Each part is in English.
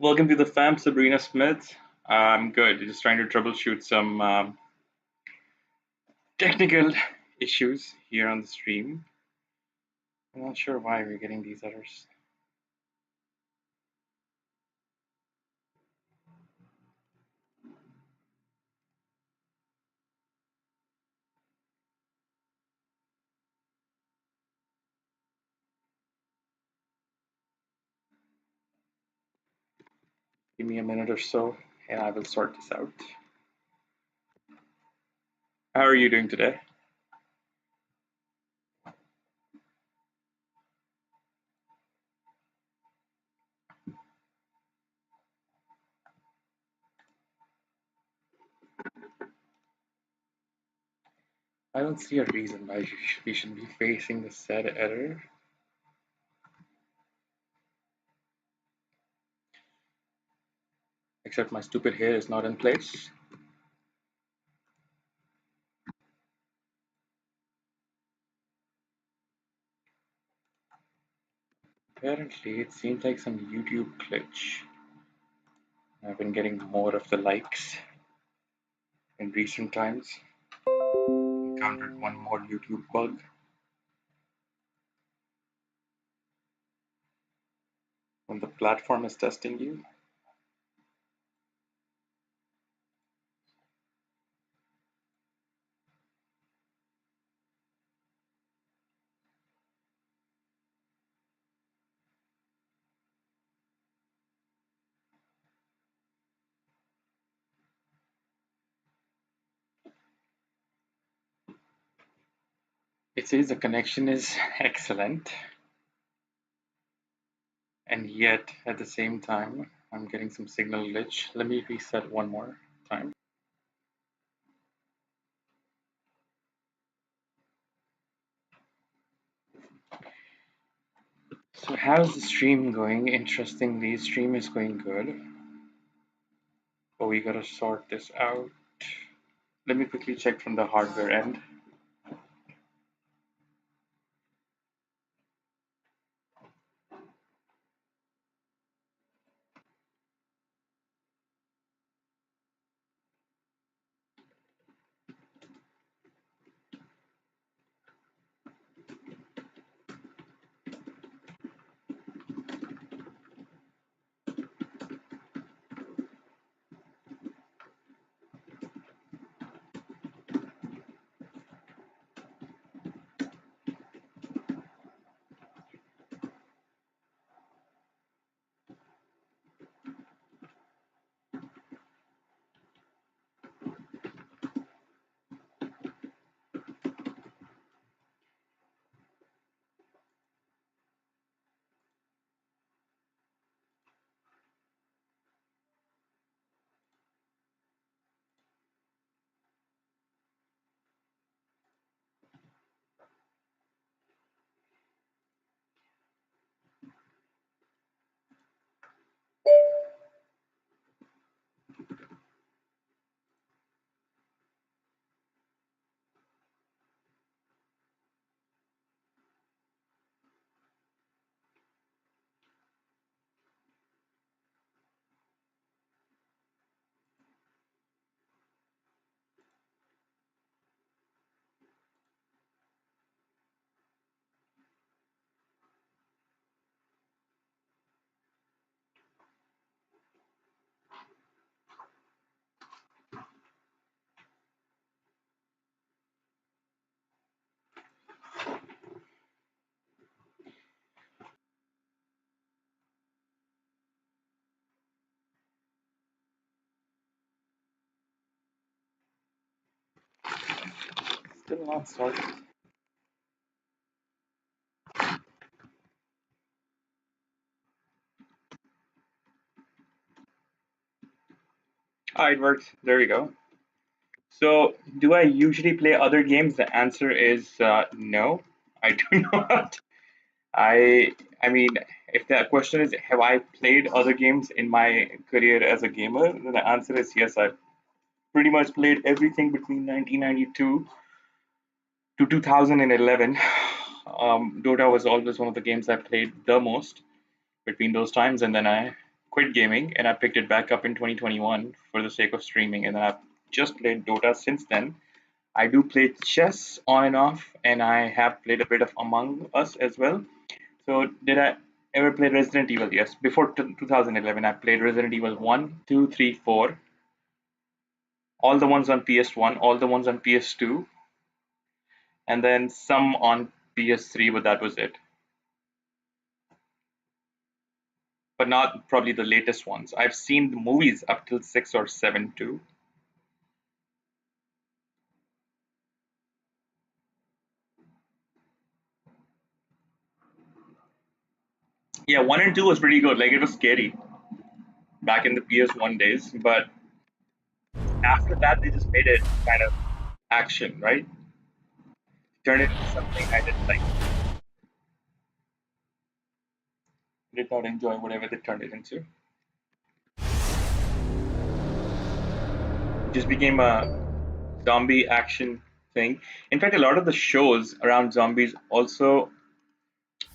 Welcome to the fam, Sabrina Smith. I'm good. Just trying to troubleshoot some technical issues here on the stream. I'm not sure why we're getting these errors. Give me a minute or so, and I will sort this out. How are you doing today? I don't see a reason why we should be facing the said error. Except my stupid hair is not in place. Apparently, it seems like some YouTube glitch. I've been getting more of the likes in recent times. Encountered one more YouTube bug. When the platform is testing you, it says the connection is excellent, and yet at the same time, I'm getting some signal glitch. Let me reset one more time. So how's the stream going? Interestingly, stream is going good, but we gotta sort this out. Let me quickly check from the hardware end. Still not sorted. Ah, it worked. There we go. So, do I usually play other games? The answer is no. I do not. I I mean, if the question is, have I played other games in my career as a gamer? Then the answer is yes. I've pretty much played everything between 1992 to 2011. Dota was always one of the games I played the most between those times, and then I quit gaming and I picked it back up in 2021 for the sake of streaming, and then I've just played Dota since then. I do play chess on and off, and I have played a bit of Among Us as well. So, did I ever play Resident Evil? Yes. Before 2011, I played Resident Evil 1, 2, 3, 4, all the ones on PS1, all the ones on PS2, and then some on PS3, but that was it. But not probably the latest ones. I've seen the movies up till 6 or 7 too. Yeah, 1 and 2 was pretty good. Like, it was scary back in the PS1 days, but after that, they just made it kind of action, right? Turned it into something I didn't like. Did not enjoy whatever they turned it into. It just became a zombie action thing. In fact, a lot of the shows around zombies also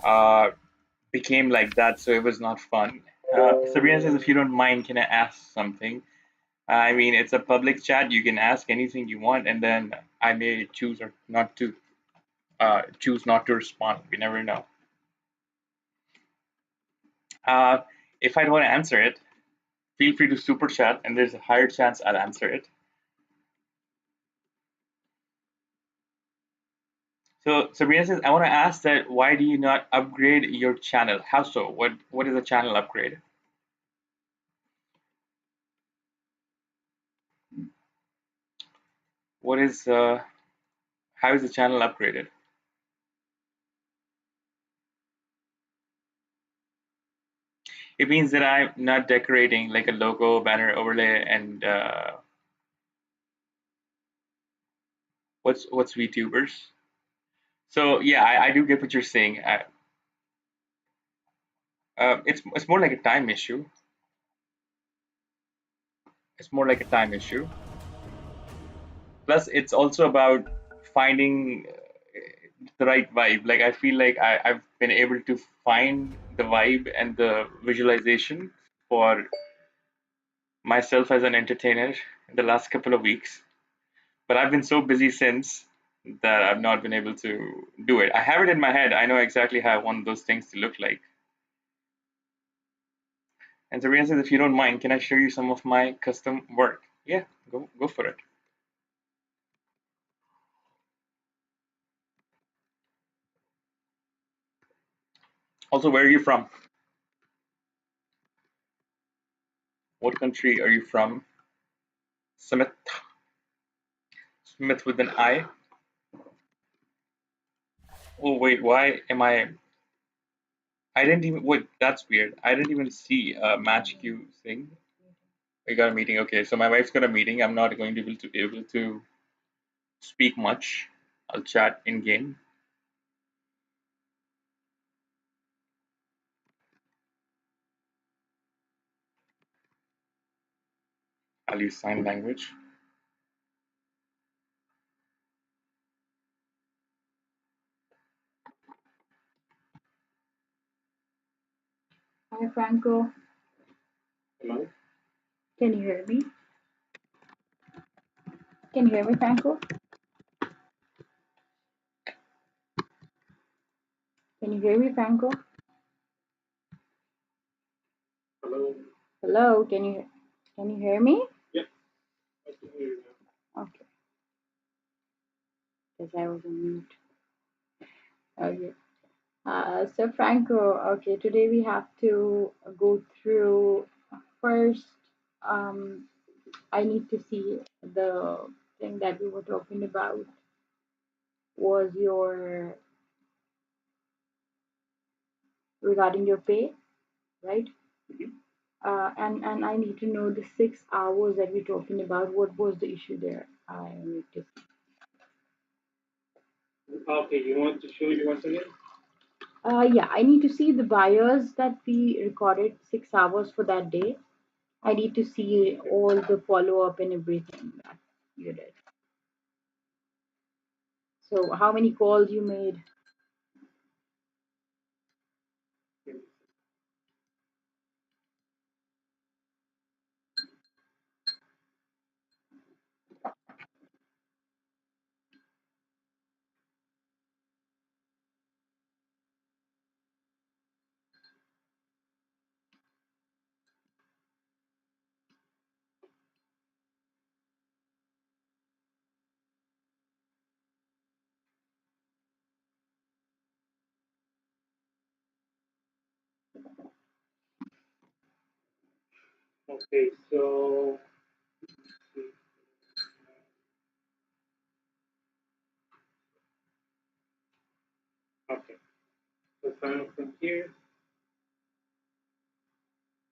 uh, became like that, so it was not fun. Sabrina says, if you don't mind, can I ask something? I mean, it's a public chat. You can ask anything you want, and then I may choose or not to choose not to respond. We never know. Uh, if I don't want to answer it, feel free to super chat, and there's a higher chance I'll answer it. So Sabrina says, I want to ask that why do you not upgrade your channel? How so? What is a channel upgrade? What is how is the channel upgraded? It means that I'm not decorating like a logo, banner, overlay, and what's VTubers. So yeah, I do get what you're saying. It's more like a time issue. It's more like a time issue. Plus, it's also about finding the right vibe. Like I feel like I've been able to find the vibe and the visualization for myself as an entertainer in the last couple of weeks. But I've been so busy since that I've not been able to do it. I have it in my head. I know exactly how I want those things to look like. And Sabrina says, if you don't mind, can I show you some of my custom work? Yeah, go for it. Also, where are you from? What country are you from? Smith. Smith with an I. Oh wait, why am I? I didn't even wait. That's weird. I didn't even see a match queue thing. We got a meeting. Okay, so my wife's got a meeting. I'm not going to be able to speak much. I'll chat in game. I'll use sign language. Hi Franco, Hello. can you hear me? Can you hear me, Franco? Can you hear me, Franco? Hello. Hello, can you hear me? Yep, I can hear you Okay, because I was on mute. Okay. So Franco, okay, today we have to go through first. Um, I need to see the thing that we were talking about was your regarding your pay, right? now. And I need to know the 6 hours that we're talking about. What was the issue there? I need to. Okay, you want to show you once again? Yeah, I need to see the buyers that we recorded 6 hours for that day. I need to see Okay. all the follow up and everything that you did. So, how many calls you made? Okay, so okay, so starting from here,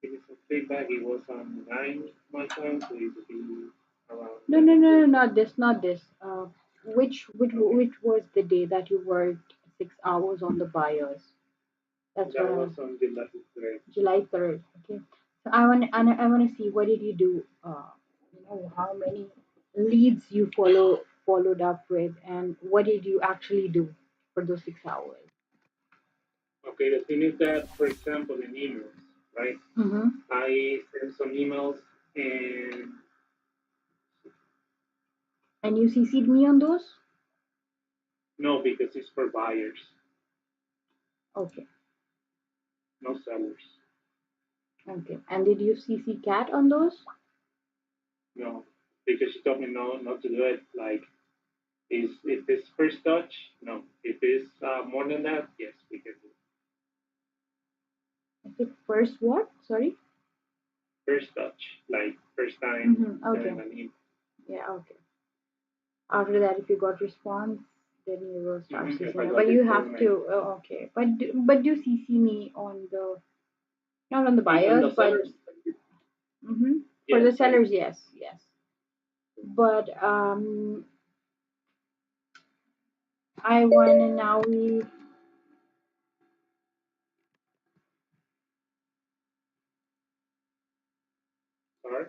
give me some feedback. It was on 9 my time, so it would be around No, no, 9 of no, your no, time. not this, not this. Okay, Which was the day that you worked 6 hours on the buyers? That's what that I was on July 3rd. July 3rd. Okay. So I want to see what did you do? How many leads you followed up with, and what did you actually do for those 6 hours? Okay, the thing is that, for example, in emails, right? Mm-hmm. I sent some emails and And you CC'd me on those? no, because it's for buyers, Okay. no sellers. Okay. And did you CC Cat on those? No, because she told me no, not to do it. Like, is if it's first touch, no. If it's more than that, yes, we can do it. Okay. First what? Sorry. First touch, like first time Mm-hmm. Okay. sending an email. Yeah. Okay. After that, if you got response, then you will start If CCing I me. got But this you have government, to. Okay. But do CC me on the not on the on buyers, the but sellers, mm-hmm. For yes, the I sellers, yes, yes. But I wanna now we sorry.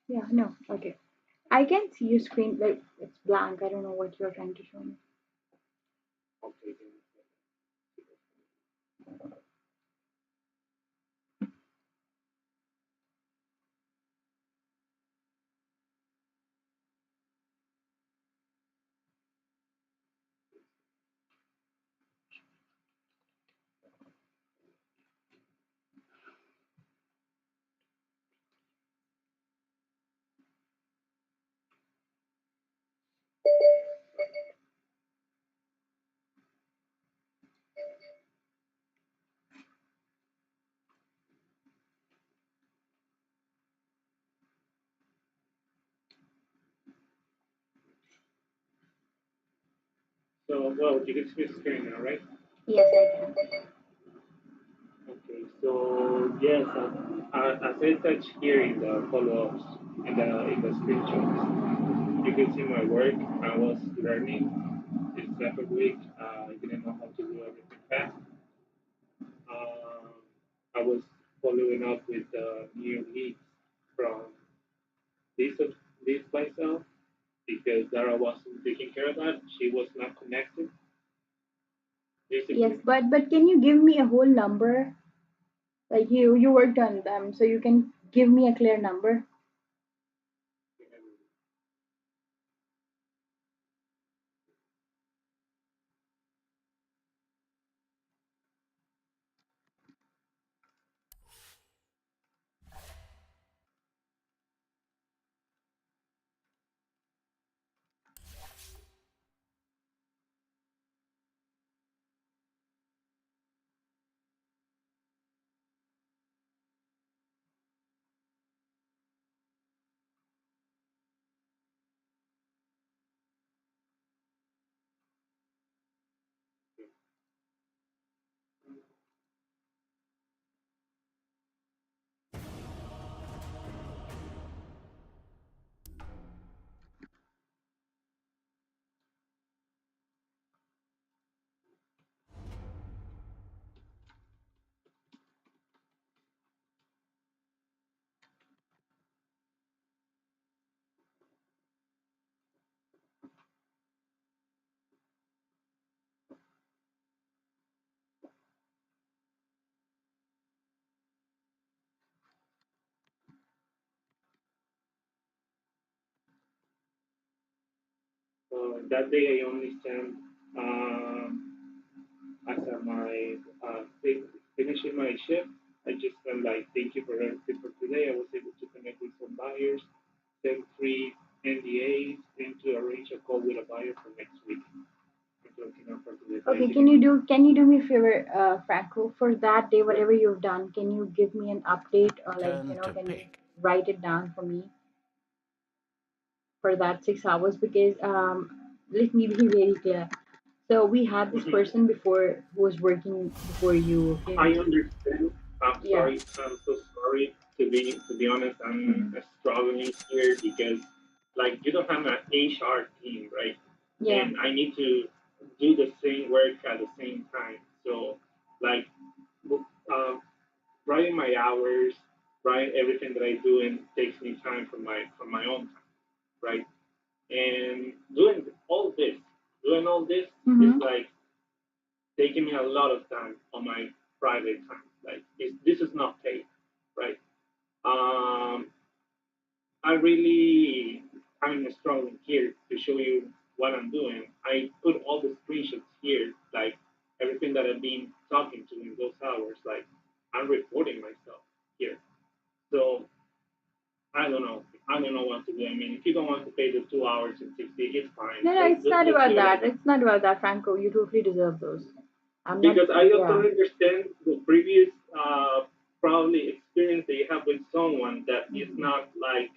yeah no okay. I can see your screen like it's blank. I don't know what you're trying to show me. Okay, so well, you can see the screen now, right? Yes, I can. Okay, so yes, as I touched here in the follow-ups, in the screenshots, you can see my work. I was learning this second week. I didn't know how to do everything fast. Um, I was following up with new leads from this this myself because Dara wasn't taking care of that. She was not connected, Yes, basically. but can you give me a whole number? Like you worked on them, so you can give me a clear number. That day I only sent as a my finishing my shift. I just sent like thank you for everything for today. I was able to connect with some buyers, send three NDAs, and to arrange a call with a buyer for next week. I'm looking out for today. So Okay, as you can see, can you do me a favor, Franco, for that day, whatever you've done, can you give me an update or like, Turn to can you pick. write it down for me for that 6 hours? Because let me be very clear. So we had this mhm, person before who was working before you, okay? I understand. I'm Yeah. sorry. I'm so sorry. To be honest, I'm Hmm. struggling here because like you don't have an HR team, right? Yeah. And I need to do the same work at the same time. So like um, writing my hours, writing everything that I do, and takes me time from my own time, right? And doing all this is Mm-hmm. like taking me a lot of time on my private time. Like this is not paid, right? Um, I really I'm struggling here to show you what I'm doing. I put all the screenshots here, like everything that I've been talking to in those hours. Like I'm reporting myself here. So I don't know. I don't know what to do. I mean, if you don't want to pay the 2 hours and 60, it's fine. No, no, it's not Let's about leave it that. like that. It's not about that, Franco. You totally deserve those. I'm not, Because I also yeah. understand the previous probably experience that you have with someone that is Mhm. not like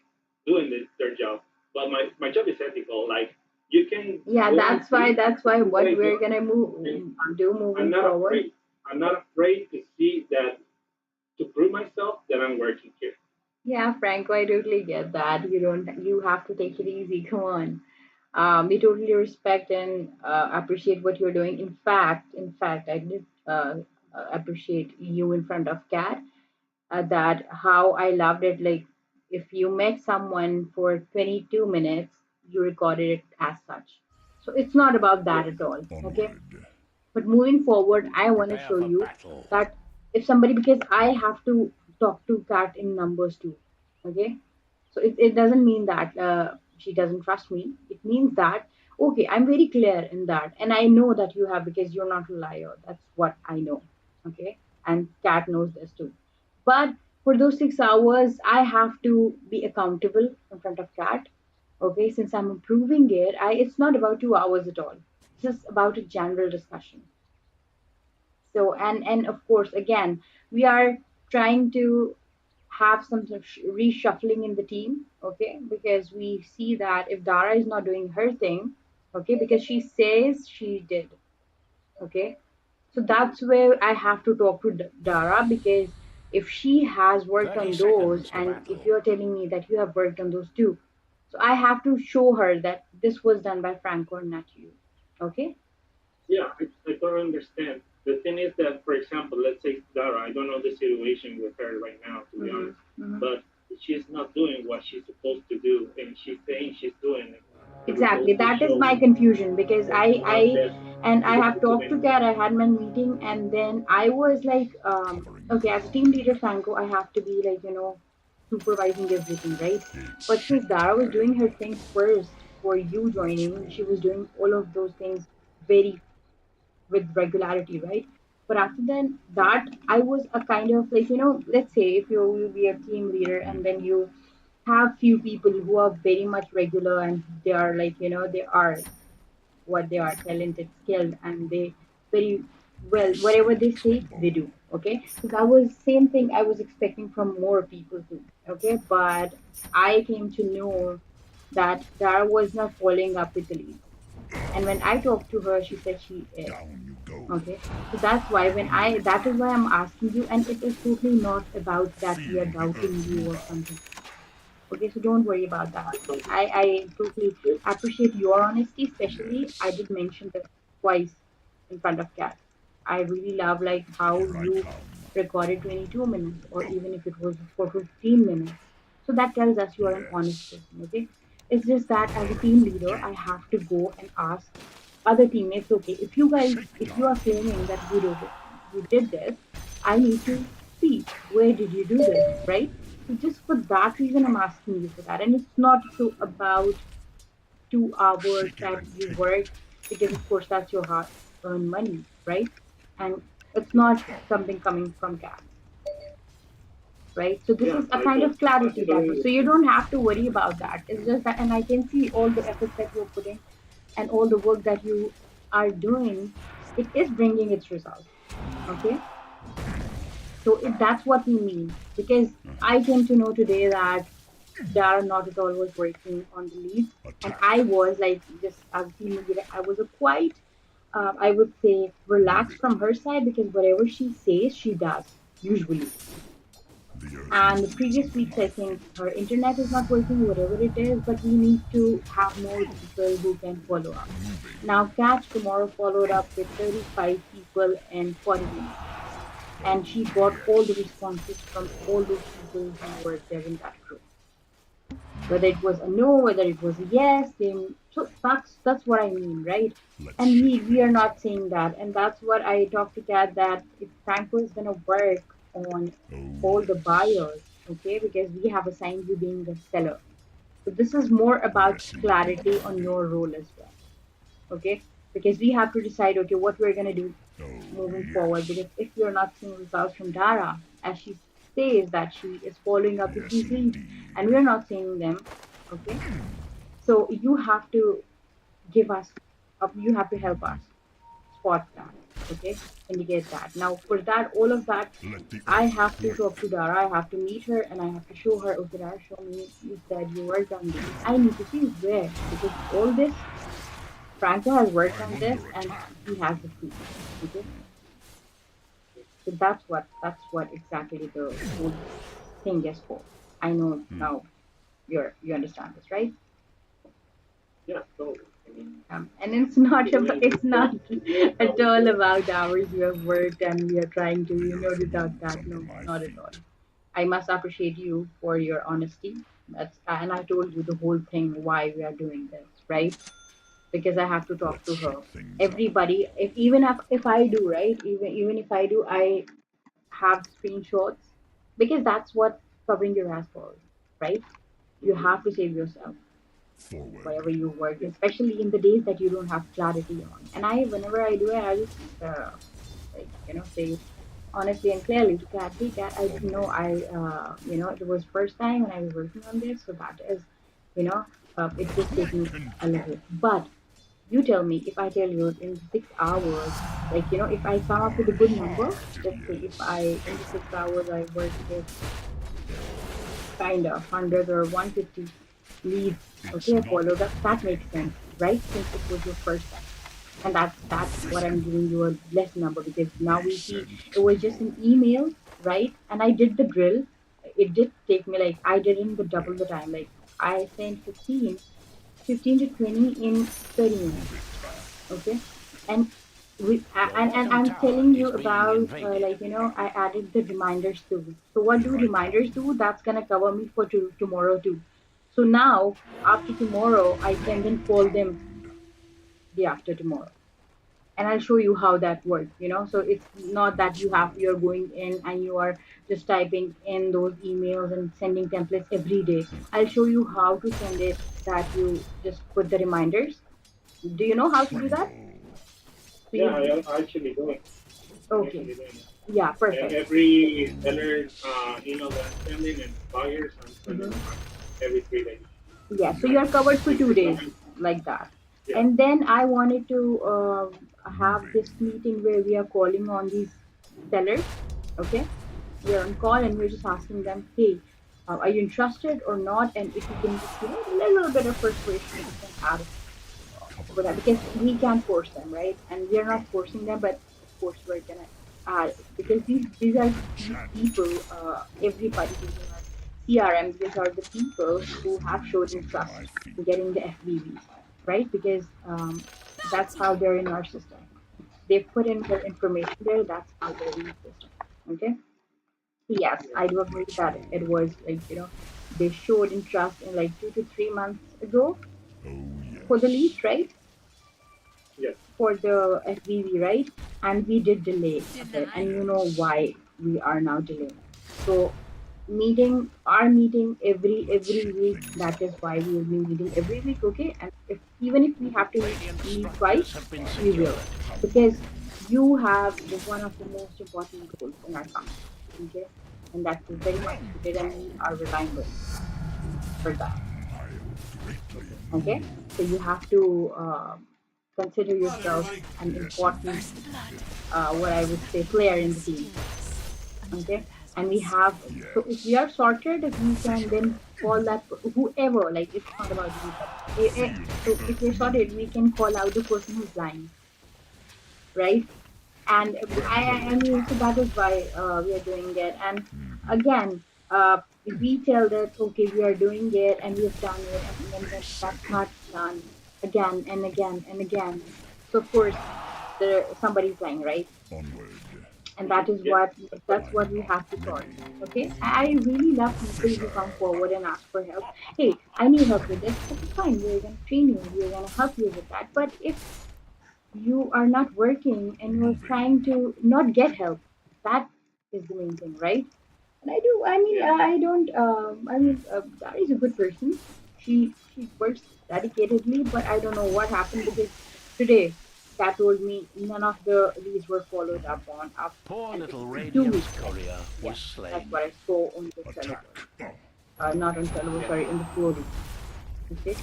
doing their job. But my job is ethical. Like you can Yeah, go and see that's why everything that what I do, we're gonna and do I'm moving not forward. afraid. I'm not afraid to see that to prove myself that I'm working here. Yeah, Franco, I totally get that. You have to take it easy. Come on. We totally respect and appreciate what you're doing. In fact, I did appreciate you in front of Kat. That how I loved it. Like if you met someone for 22 minutes, you recorded it as such. So it's not about that Yes. at all. Okay. Onward. But moving forward, I want to Prepare show for you battle. that if somebody, because I have to talk to Kat in numbers too. Okay. So it doesn't mean that she doesn't trust me. It means that, okay, I'm very clear in that. And I know that you have because you're not a liar. That's what I know. Okay. And Kat knows this too. But for those 6 hours, I have to be accountable in front of Kat. Okay. Since I'm improving it, it's not about 2 hours at all. It's just about a general discussion. So, and of course, again, we are trying to have some sort of reshuffling in the team, okay? Because we see that if Dara is not doing her thing, okay, because she says she did, okay? So that's where I have to talk to Dara because if she has worked 30 on those, seconds to and if battle. you're telling me that you have worked on those too, so I have to show her that this was done by Franco and not you, okay? Yeah, I don't understand. The thing is that, for example, let's say Dara, I don't know the situation with her right now, to be Mm-hmm. honest, Mm-hmm. but she's not doing what she's supposed to do, and she's saying she's doing it. The Exactly. results will That is show my confusion because that I she have doesn't do talked to anything. Kat. I had my meeting, and then I was like, Covering okay, as a team ground. leader, Franco, I have to be like, supervising everything, right? It's But since shake Dara was doing her time. thing first for you Let's joining, she was roll. doing all of those things very with regularity, right? But after then, that I was a kind of like, let's say if you be a team leader and then you have few people who are very much regular and they are like, they are what they are talented, skilled, and they very well whatever they Expect say they trouble. do. Okay, so that was same thing I was expecting from more people too. Okay, but I came to know that Dara was not following up with the leads. And when I talked to her, she said she is. Down you go. Okay. So that's why that is why I'm asking you, and it is totally not about that we are Feel the doubting earth you move or out. something. Okay. So don't worry about that. I don't I totally understand. appreciate your honesty, especially I Yes. did mention this twice in front of Kat. I really love like how Here I you come. recorded 22 minutes or Go. even if it was for 15 minutes. So that tells us you are an honest Yes. person. Okay. It's just that as a team leader, I Dig. have to go and ask other teammates, okay, Shake if you are time. claiming that you did this, I need to see where did you do this, right? So just for that reason, I'm asking you for that, and it's not so about 2 hours that Chicken you take work, because of course that's your hard earned money, right? And it's not something coming from cash, right? So this Yeah, is a kind of I clarity that totally so you don't have to worry about that. It's just that, and I can see all the efforts that you're putting and all the work that you are doing. It is bringing its results. Okay, so that's what we mean, because I came to know today that Dara not at all was working on the leads, and attack. I was like just as a team leader, I was a quite, I would say, Move relaxed it. from her side, because whatever she says, she does usually. The earth And the needs previous something weeks, I light. think her internet is not working, whatever it is, but we need to have more people who can follow up. Moving. Now, Catch tomorrow followed up with 35 people in 40 minutes, and she Oh got all the yes. responses from all those people who were there in that group. Whether it was a no, whether it was a yes, so that's what I mean, right? Let's And we shake we are things not up. saying that, and that's what I talked to Kat, that if Franco is gonna work on Oh all the yes. buyers, okay, because we have assigned you being the seller. So this is more about Yes clarity indeed. on your role as well, okay? Because we have to decide, okay, what we're gonna do Oh moving forward. yes. Because if you're not seeing results from Dara, as she says that she is following up with Yes these leads, and indeed. we're not seeing them, okay? So you have to give us, you have to help us spot that, okay? Indicate that. Now, for that, all of that, Let the I earth have to talk wait. to Dara. I have to meet her, and I have to show her. Okay, Dara, show me. You said you worked on these. I need to see where, because all this, Franco has worked I'm on this, under and attack. he has the proof. Okay, so that's what exactly the whole thing is for. I know now you understand this, right? yeah, totally. I mean, And it's not the way about, you it's not said it, that at was all good. about hours you have worked and we are trying to, The earth without needs that. No, something my not at all. feet. I must appreciate you for your honesty. That's, and I told you the whole thing why we are doing this, right? Because I have to talk Let's to her. shake things up. Everybody, if even if I do, right? Even if I do, I have screenshots, because that's what covering your ass for, right? You have to save yourself Forward. whatever you work, Yeah, especially in the days that you don't have clarity on. And I, whenever I do it, I just like say honestly and clearly to Kat, hey Kat, I didn't know it was first time when I was working on this, so that is, you know, it did take me Can a talk. little. But you tell me, if I tell you in 6 hours, if I come up with a good number, Hard, let's say if yes. I in the 6 hours I work with kind of 100 or 150 leads, It's okay, not followed up, that makes pretty. sense, right? Since it was your first time. And that's what I'm Physically. giving you a less number, because now They we see said it was just an tremble. email, right? And I did the drill. It did take me, like, I did in the double the time. Like, I sent 15 to 20 in 30 Move minutes. it. Okay, and Your and bottom I'm tower telling you is being about, invaded. I added the reminders too. So what do Here I reminders come. do? That's gonna cover me for tomorrow too. So now after tomorrow, I can then call them Compound. the after tomorrow, and I'll show you how that works. So it's not that you're going in and you are just typing in those emails and sending templates every day. I'll show you how to send it, that you just put the reminders. Do you know how to do that? Tremble. So yeah, you I actually doing. I'm Okay. actually doing it. Yeah, perfect. Every seller email that I'm sending and buyers, I'm sending Hmm. reminders every 3 days. Yeah, so Like you're covered for six 2 days, reminders. like that. Yeah, And then I wanted to have this Moving. meeting where we are calling on these sellers. Okay, we're on call and we're just asking them, hey, are you interested or not? And if you can just, a little bit of persuasion, if you can add Cover for that, me. because we can't force them, right? And we are not forcing them, but of course we're gonna add, because these Enchant. people, everybody who's in our CRM, these are the people The who earth have needs showed something interest my in feet. getting the FVVs, right? Because that's how they're in our system. They've put in their information there. That's how they're in the system. Okay. Yes, yeah, I do agree Let's that go. it was like, they showed interest in like 2 to 3 months ago Oh for the leads, yes. right? yes. For the FVV, right? And we did delay a bit, and you Denied. know Yes. why we are now delaying. So meeting our meeting every week. Things That is why we will be meeting every week, okay? And if even if we have to Radiant meet twice, structures have been we secured. will, because you have one of the most important roles in our company, okay? And that is very much suited, and we are relying on you for that, I'll greatly okay? So you have to consider yourself an yes important, indeed. what I would say, player in the team, okay? And we have, so if we Yes. are sorted, we can Fisher then call that whoever, like it's not about you, but feel so if we're hurt sorted, we can call out the person who's lying, right? And I mean, so that is why we are doing it. And again, if we tell that okay, we are doing it and we have done it, and then they when said that's not done again and again and again, so of course there somebody's lying, right? onward. And that is Yes. what that's what I'm we not have to sort. ready. Okay, I really love people who Fisher come forward and ask for help. Hey, I need help with this. Okay, fine, we're going to train you, we're going to help you with that. But if you are not working and you're moving. trying to not get help, that is the main thing, right? And I do, I mean, Yes. I don't, I mean, Dari is a good person. She works dedicatedly, but I don't know what happened, because today Kat told me none of these were followed up on up, Poor and it's little been 2 weeks Radiant's then. courier Yeah, was that's slain. what I saw on the Attack. Telegram. Not on Telegram, Yes. sorry, in the story. Okay, Yes.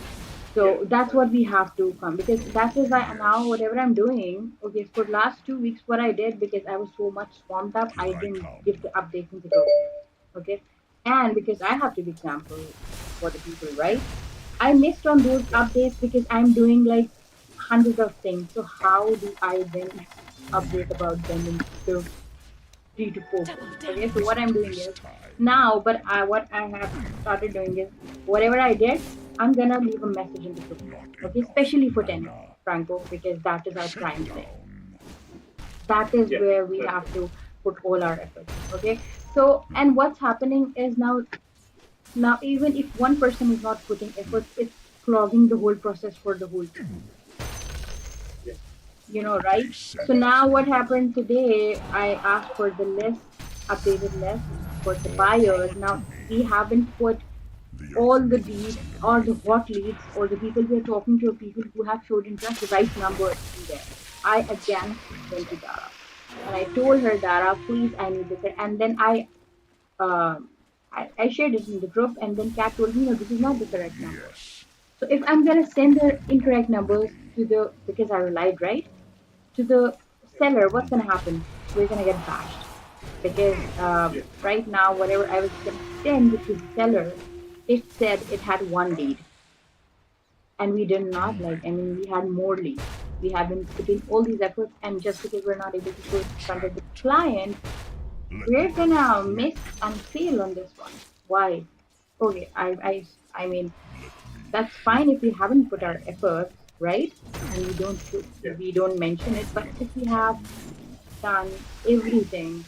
so that's That's what we have to come, because that is why now Yes. whatever I'm doing, okay, for last 2 weeks, what I did, because I was so much swamped up, I Here I didn't come. give the updates in the group. Okay, and because I have to be example for the people, right? I missed on those yes. updates because I'm doing like hundreds of things. So how do I then update about them in the 3 to 4 weeks? Okay, so what I'm doing This is time. now, but what I have started doing is whatever I did, I'm gonna leave a message in the group. Not Okay, enough especially for tennis, mana. Franco, because that is our Sit prime thing. down. That is Yes. where we That's have right. to put all our efforts. Okay, so and what's happening is now even if one person is not putting efforts, it's clogging the whole process for the whole team, Yes. right? They So sent now what me. happened today, I asked for the list, updated list for the More buyers. power to Now we me. haven't put The earth all the moves leads under or my the hot feet. leads or the people we are talking to, people who have showed interest, the right numbers in there. I again Things went to up. Dara and I told her, Dara, please, I need this. And then um, I shared it in the group, and then Kat told me, no, this is not the correct number. Yes. So if I'm gonna send the incorrect numbers Ready. to the, because I relied, right, to the Yes. seller, what's Move gonna it. happen? We're gonna get bashed, because Yes. right now whatever I was gonna send to the seller, it said it had one lead, and we did not, like, I Moving. mean, we had more leads. We have been putting all these efforts, and just because we're not able to show it in front of the Enchant. client, Let the we're earth gonna weep. miss and fail on this one. Why? Okay, I mean, Let me that's fine shake if we haven't put our on. efforts, right? And Yes. we don't mention it. But if we have done everything,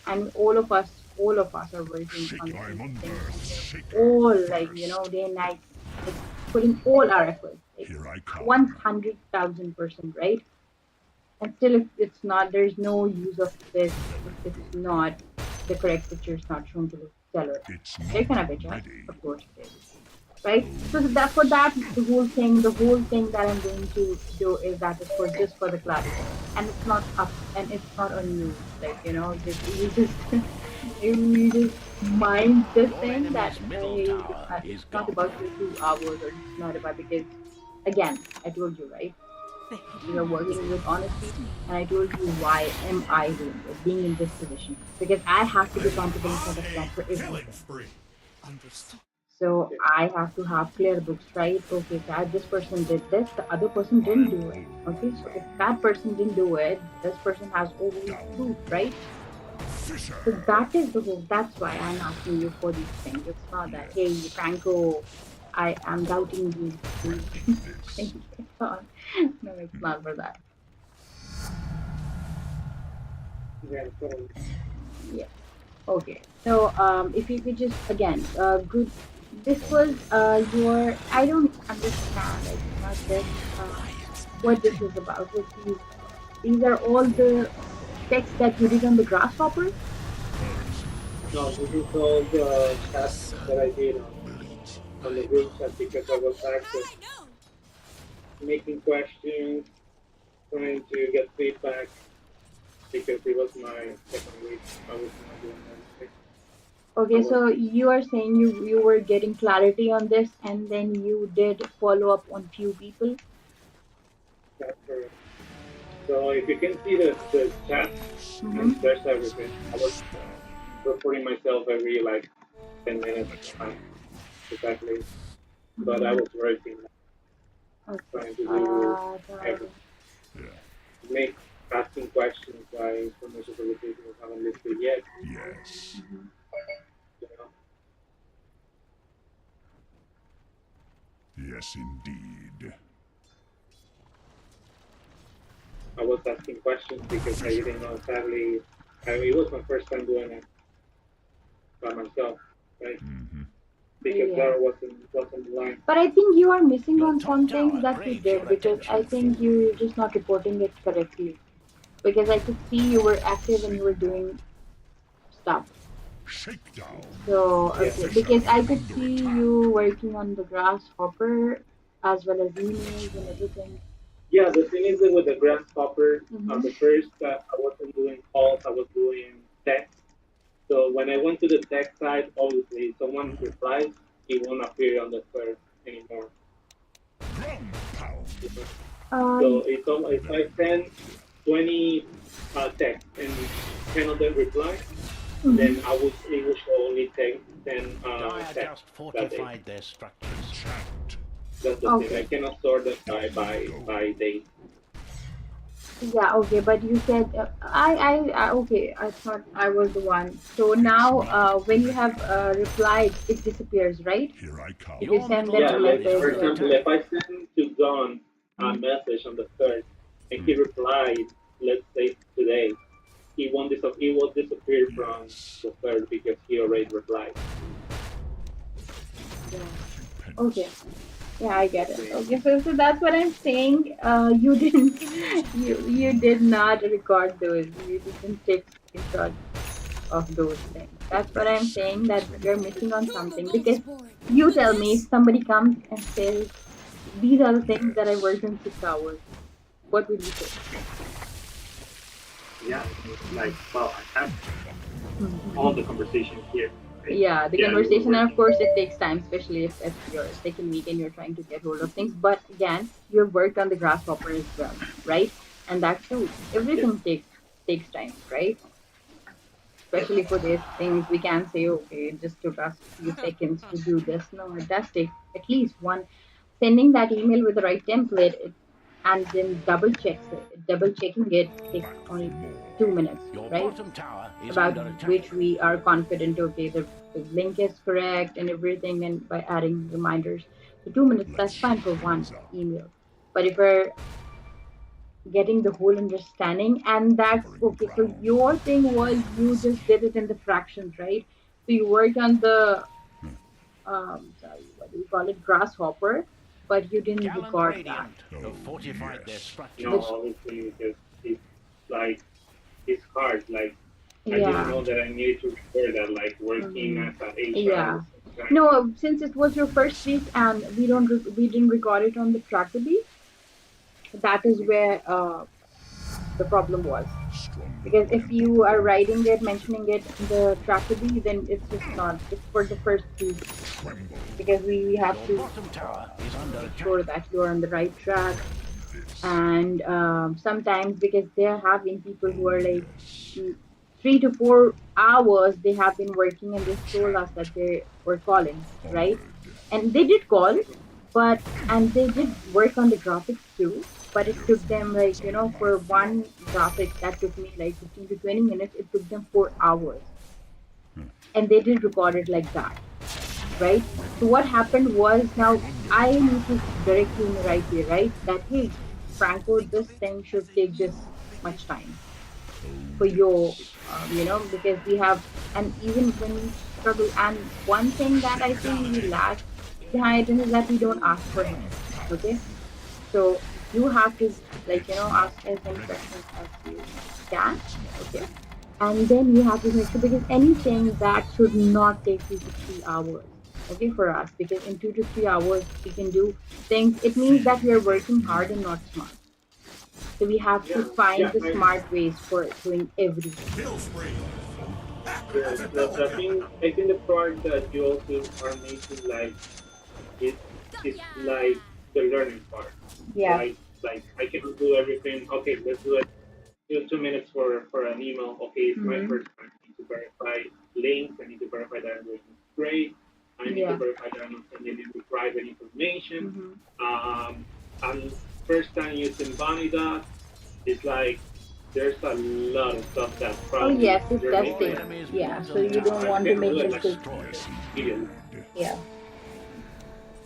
and all of us are working on Shake. the I'm same thing, under and we're shaker all, like, first. day and night, like, putting all our efforts, like Here I come. 100,000%, right? And still, if it's not, there's no use of this if it's not, the correct picture is not shown to the seller. It's They're not gonna bitch us, ready. of course it is, right? So Oh that for yes. that, the whole thing that I'm going to do is that is for just for the clarity, and it's not up, and it's not on you, like, you just you just mind this Your thing that enemy's middle hey, tower is it's not gone. about your 2 hours, or it's not about, because again, I told you, right, we are working with honesty, and I told you why am I doing it, being in this position, because I have to be competent in front of God for everything. So Yes. I have to have clear books, right? Okay, that this person did this, the other person didn't I'll do it. hold Okay, the so if that realm. person didn't do it, this person has all these proof, Down. right? So Fisher. that is the whole. That's why I'm asking you for these things. It's not that, hey, Yes. Franco, I am doubting you. Please Practice take it on. No, it's not for that. Yes. So, Yeah. Okay. So if you could just again, good. This was onward. your. I don't understand. I did not get what this is about. With these are all the text that you did on the grasshopper. Hurt. No, this is all the chat that I did on the group chat because I was active, making questions, trying to get feedback because it was my second week. I was not doing anything. I Okay, was so you are saying you were getting clarity on this, and then you did follow up on few people. that correct. So if you can see the chat, and Mm-hmm. there's everything. I was reporting myself every like 10 minutes exactly, but I Mm-hmm. was working, Okay. trying to do Got everything, it. make asking questions why information for the people haven't listed yet. Mm-hmm. You know, Yes, indeed. I was asking questions because I didn't know exactly. It was my first time doing it by myself, right? Because Yeah. there wasn't the line. But I think you are missing Your on top something tower that you craves did your because I attention. think you're just not reporting it correctly. Because I could see you were active and you were doing stuff. Shakedown. So, Yeah, okay, Professor because I could under see attack. you working on the grasshopper as well as emails and everything. yeah. The thing is that with the grasshopper, Mm-hmm. the first I wasn't doing calls. I was doing text. So when I went to the text side, obviously someone replies, it won't appear on the thread anymore. Ground pound. You know? Uh, So if I send 20 texts and 10 of them reply, then mhm. I would it will show only 10 Dire texts just that day. fortified their structures. Chant. That's the thing. I Okay. cannot sort them by Down we by go. by date. Yeah, okay, but you said okay. I thought I was the one. So It's now, not when you have replied, it disappears, right? here I come. If you Your send middle them a Yeah, tower like is for message under or example, attack. if I send to John a mm, message on the third and he replied, let's say today, he will disappear from Yes. the third because he already replied. yeah. Okay. Stupendous. Yeah, I get it. See? Okay, so that's what I'm saying. You didn't you did not record those. You didn't take screenshots of those things. That's what I'm saying, that Descent. you're missing on something because you tell me if somebody comes and says these are the things that I Yes. worked in 6 hours. What would you say? Yeah, like well, I have all Mhm. the conversations here. Right? Yeah, the Yeah, you were conversation, and of working. course, it takes time, especially if it's your second week and you're trying to get hold of things. But again, you've worked on the grasshopper as well, right? And that too, Yes, everything takes time, right? yes. Especially for these things, we can say, okay, it just took us a few seconds to do this. No, it does take at least one. Sending that email with the right template and then double checking it takes Back for only more. 2 minutes, Your right? bottom tower is About under attack. which we are confident, okay, the link is correct and everything, and by adding reminders. So 2 minutes, Let's that's fine shake for one things up. email. But if we're getting the whole understanding, and that's Covering okay. So ground. your thing was you just did it in the fractions, right? So you worked on the sorry, what do we call it, grasshopper, but you didn't Gallant record that. Radiant Oh, have fortified their yes. No, Which structures. obviously because it's like it's hard. Like I didn't yeah. know that I needed to record that. Like working Hmm. as an HR at Yeah. the same time. No, since it was your first week and we didn't record it on the trackable, that is where the problem was. Stronger Because if and you are bolder. writing it, mentioning it in the trackable, then it's just not. It's for the first week Tremble. because we have Your to bottom tower is under make attack. sure that you're on the right track. This. And sometimes because there have been people who Oh, are like yes. 3 to 4 hours they have been working and they've told us that Chant. they were calling, right? Onward. And they did call, but and they did work on the graphics too, but it Your took them like, thoughts are my for flow. one graphics that took me like 15 to 20 minutes, it took them 4 hours, and they didn't record it like that, right? So what happened was, now I need to direct you in the right way, right? That hey, Franco, this thing should take this much time Oh, for your, yes. because we have, and even when we struggle, and one thing that I think we Fatality. lack behind it is that we don't ask for help. Ground Okay, pound. so you have to, like, It's ask not as many ready. questions as you can. It's not Okay, ready. And then you have to make sure, because anything that should not take 2 to 3 hours, okay, for us, because in 2 to 3 hours we can do things. It means that we are working hard and not smart. So we have to Yeah, find yeah, the smart ways for doing everything. Kill spree. yes. I think the part that you also are making like is is like the learning part, Yeah. right? Like I cannot do everything. Okay, let's do it. 2 minutes for an email. Okay, it's my Hmm. first time. I need to verify links. I need to verify that I'm doing great. I need to Yeah. verify that I'm not sending any private information. Hmm. Um, and first time using Bunny Dot, it's like there's a lot of stuff that Oh probably yes, it's you're Your making testing. it. enemy's Yeah, so bottom you don't I tower want to cannot make do has it been like mistakes. destroyed. immediately. Yeah.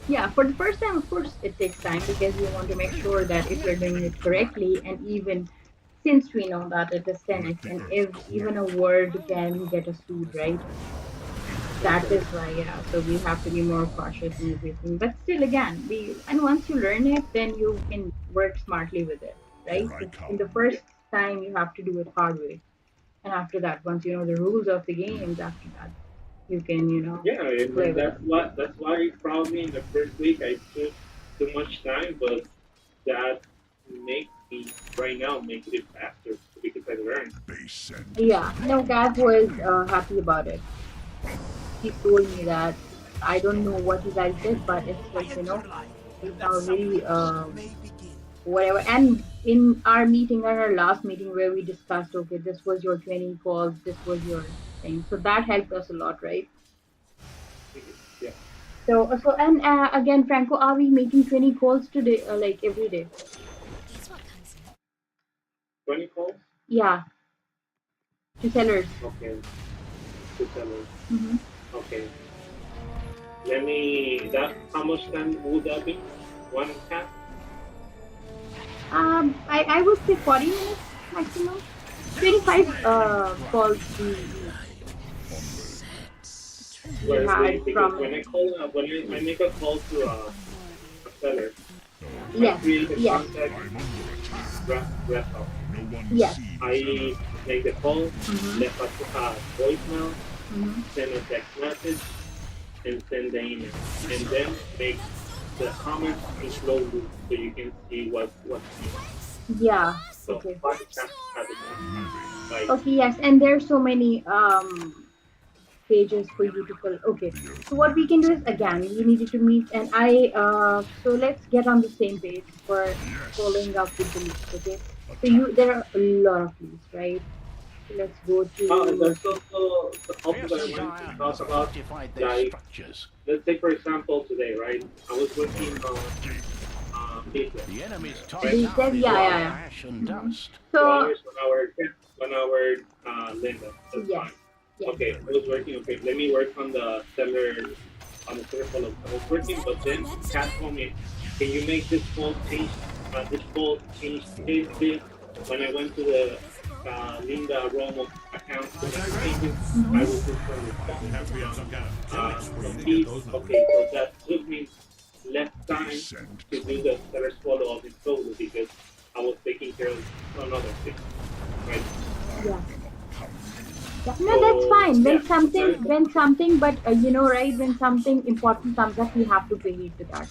Yeah, for the first time, of course, it takes time because we want to make sure that if we're doing it correctly, and even since we know that it is tennis, Let the and earth if quiet. even a word can get us sued, right? That is Okay. why, yeah. So we have to be more cautious in everything. But still, again, we and once you learn it, then you can work smartly with it, Here right? I So in the come. Yeah. first time, you have to do it hard way, and after that, once you know the rules of the games, after that, you can, Yeah, play and with it. that's why probably in the first week I took too much time, but that make me right now make it faster because I learned. The base scent. Yeah, no, Gav was happy about it. He told me that I don't know what you guys did, but it's like, it's a very whatever. And in our meeting, our last meeting where we discussed, okay, this was your 20 calls, this was your thing. So that helped us a lot, right? Mhm. Yeah, So and again, Franco, are we making 20 calls today, like every day? 20 calls. Yeah, to sellers. Okay, to sellers. Hmm. Okay, let me. That how much time would that be? One task. I would say 40 minutes maximum. Kill 25 spree. calls Drive. Onward. we Wait, had wait, because from. when I call, when I make a call to a seller, I Yes, create a yes, contact I'm under attack. graph. No one yes. sees I enough. make the call, Mm-hmm. left a voicemail, Mm-hmm. send a text message, and send the email, and then make the comments in slow loop so you can see what's new. Yeah. So Okay. 5 tasks at a time. Moving. Like Okay. Yes, and there's so many pages for you to fill. Okay. The earth So what we can do is, moans. again, we needed to meet, and I so let's get on the same page for Yes. following up with the leads. Okay. So you Attack. there are a lot of leads, right? So let's go to. there's also that I Fearsome wanted to Dire talk have about. fortified their Like structures. let's say for example today, right? I was working Bird. on Gate. business, The enemy's top right? They said, tower is yeah, two yeah, laying hours, yeah. ash and Hmm. dust. two So hours, 1 hour, 1 hour, Linda. That's yes, fine. yes. Okay, I Very was good. working. Okay, let me work on the seller follow. I was working, but then Kat told me, can you make this call change this? When I went to the Linda Romo account to make changes, I Hmm. was just on the phone Have to be on some kind of killing spree to get complete. those numbers. Okay, so that took me less Base time scent to do the trouble. seller's follow up in solo because I was taking care of another thing, right? I Yeah. am a pounding. Yeah, no, that's So fine. yeah, sometimes When something, but right, when something important comes up, we have to pay heed to that.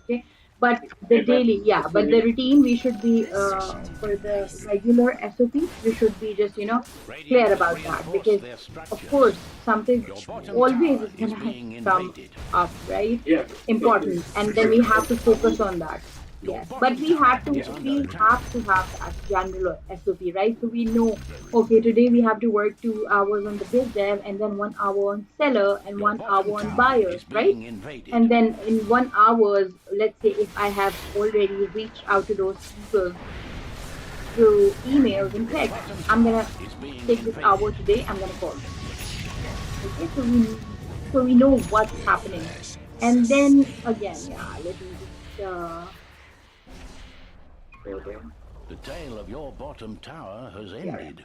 Okay, but the daily, yeah, that's the but the reason. routine, we should be Listen. for the regular SOP, we should be just Radiant clear has about that, reinforced because their of structures. course something Your bottom always tower is is gonna being come invaded. up, right? Yeah, Important, and then we have to focus on that. Your Yes, but bottom tower is under we attack. have to have that general SOP, right? So we know, Very okay, good. today we have to work 2 hours on the biz dev, and then 1 hour on seller, and Your 1 hour bottom on tower buyers, is right? being invaded. And then in 1 hours, let's say if I have already reached out to those people through emails and Your text, bottom I'm tower gonna is being take this hour invaded. today, I'm gonna call them. Okay, so we know what's happening. And then again, yeah, let me just go there. The tale of your bottom tower has CRM. ended.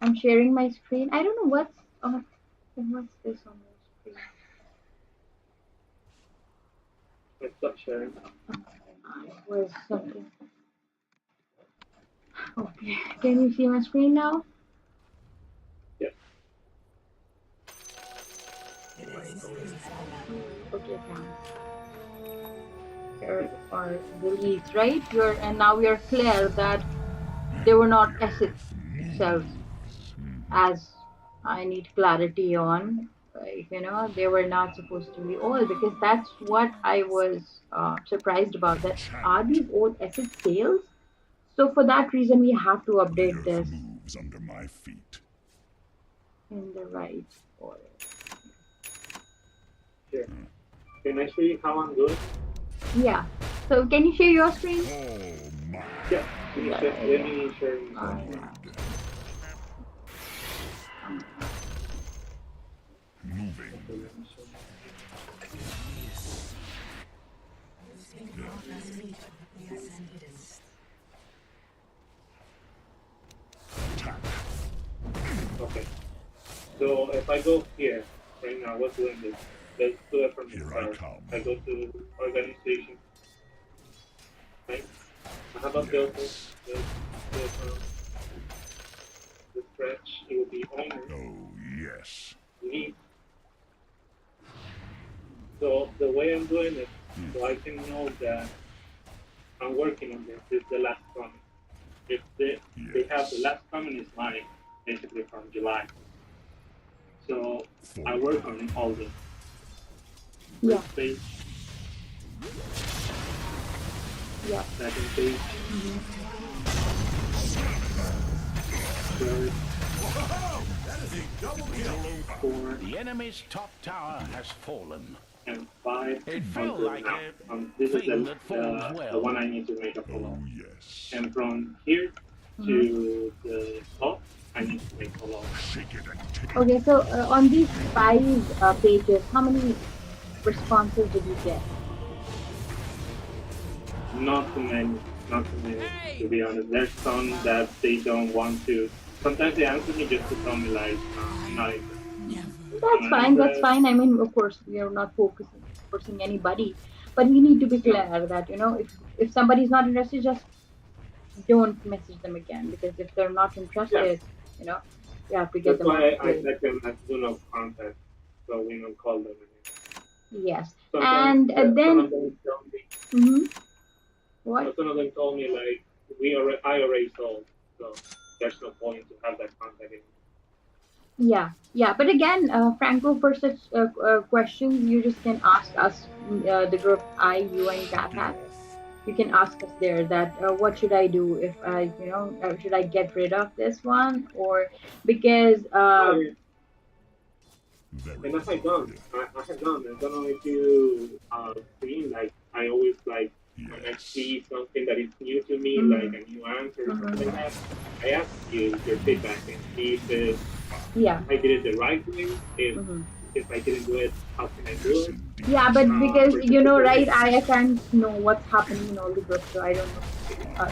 I'm sharing my screen. I don't know what's this on your screen. I stopped sharing. Was something. Okay. Can you see my screen now? Yeah. Okay, fine. Here are the leads, right? You're and now we are clear that they were not assets itself, as I need clarity on. Like, they were not supposed to be old because that's what I was surprised about. That are these old asset sales? So for that reason, we have to The update earth this moves under my feet. in the right order. Sure. Can I show you how I'm doing? Yeah. So can you share your screen? Oh my Yeah. Yeah. Let me share you I something. moving. Okay, let me show you. Attack. Okay. So if I go here right now, what's doing this? Let's do it from the Here I start. come. I go to organization, right? I have a filter. Yes. The, the stretch. It will be owner, Oh yes. lead. So the way I'm doing it, so I can know that I'm working on this. This is the last comment. If they have the Yes. last comment is mine, basically from July. So I work Forward. on all the Yeah. first page, Yeah. second page, Hmm. third, That is a double kill. fourth, The enemy's top tower has fallen. and five It felt until like now. a This is thing that falls the well. one I need to make a follow. Oh yes. And from here Hmm. to the top, I need to make follow. Shake it and take it. Okay. So on these five pages, how many responses did you get? Not too many, not too many, to be honest. There's some that they don't want to. Sometimes they answer me just to tell me like, not interested. That's I'm not fine. That's interested. fine. I mean, of course, we are not forcing anybody, but we need to be No. clear that if somebody's not interested, just don't message them again because if they're not Yeah. interested, you know, you have to get That's them off why the I plate. set them as do not contact, so we don't call them again. Yes, Sometimes and some then of them tell me, mhm, what? some of them told me like I already sold, so there's no point to have that contact anymore. Yeah, yeah. But again, Franco, for such questions, you just can ask us, the group you and Kat has. You can ask us there that what should I do if should I get rid of this one or because Oh yeah, Very and I had done, good. I had done. I don't know if you seen like I always like when I Yes. see something that is new to me, like mhm, a new answer or something like mhm. that. I ask you your feedback and see Yeah. if I did it the right way. Mhm. If I didn't do it, how can I do Yes it? Yeah, indeed. but because For example, for right, me, I can't know what's happening in all the groups, so I don't know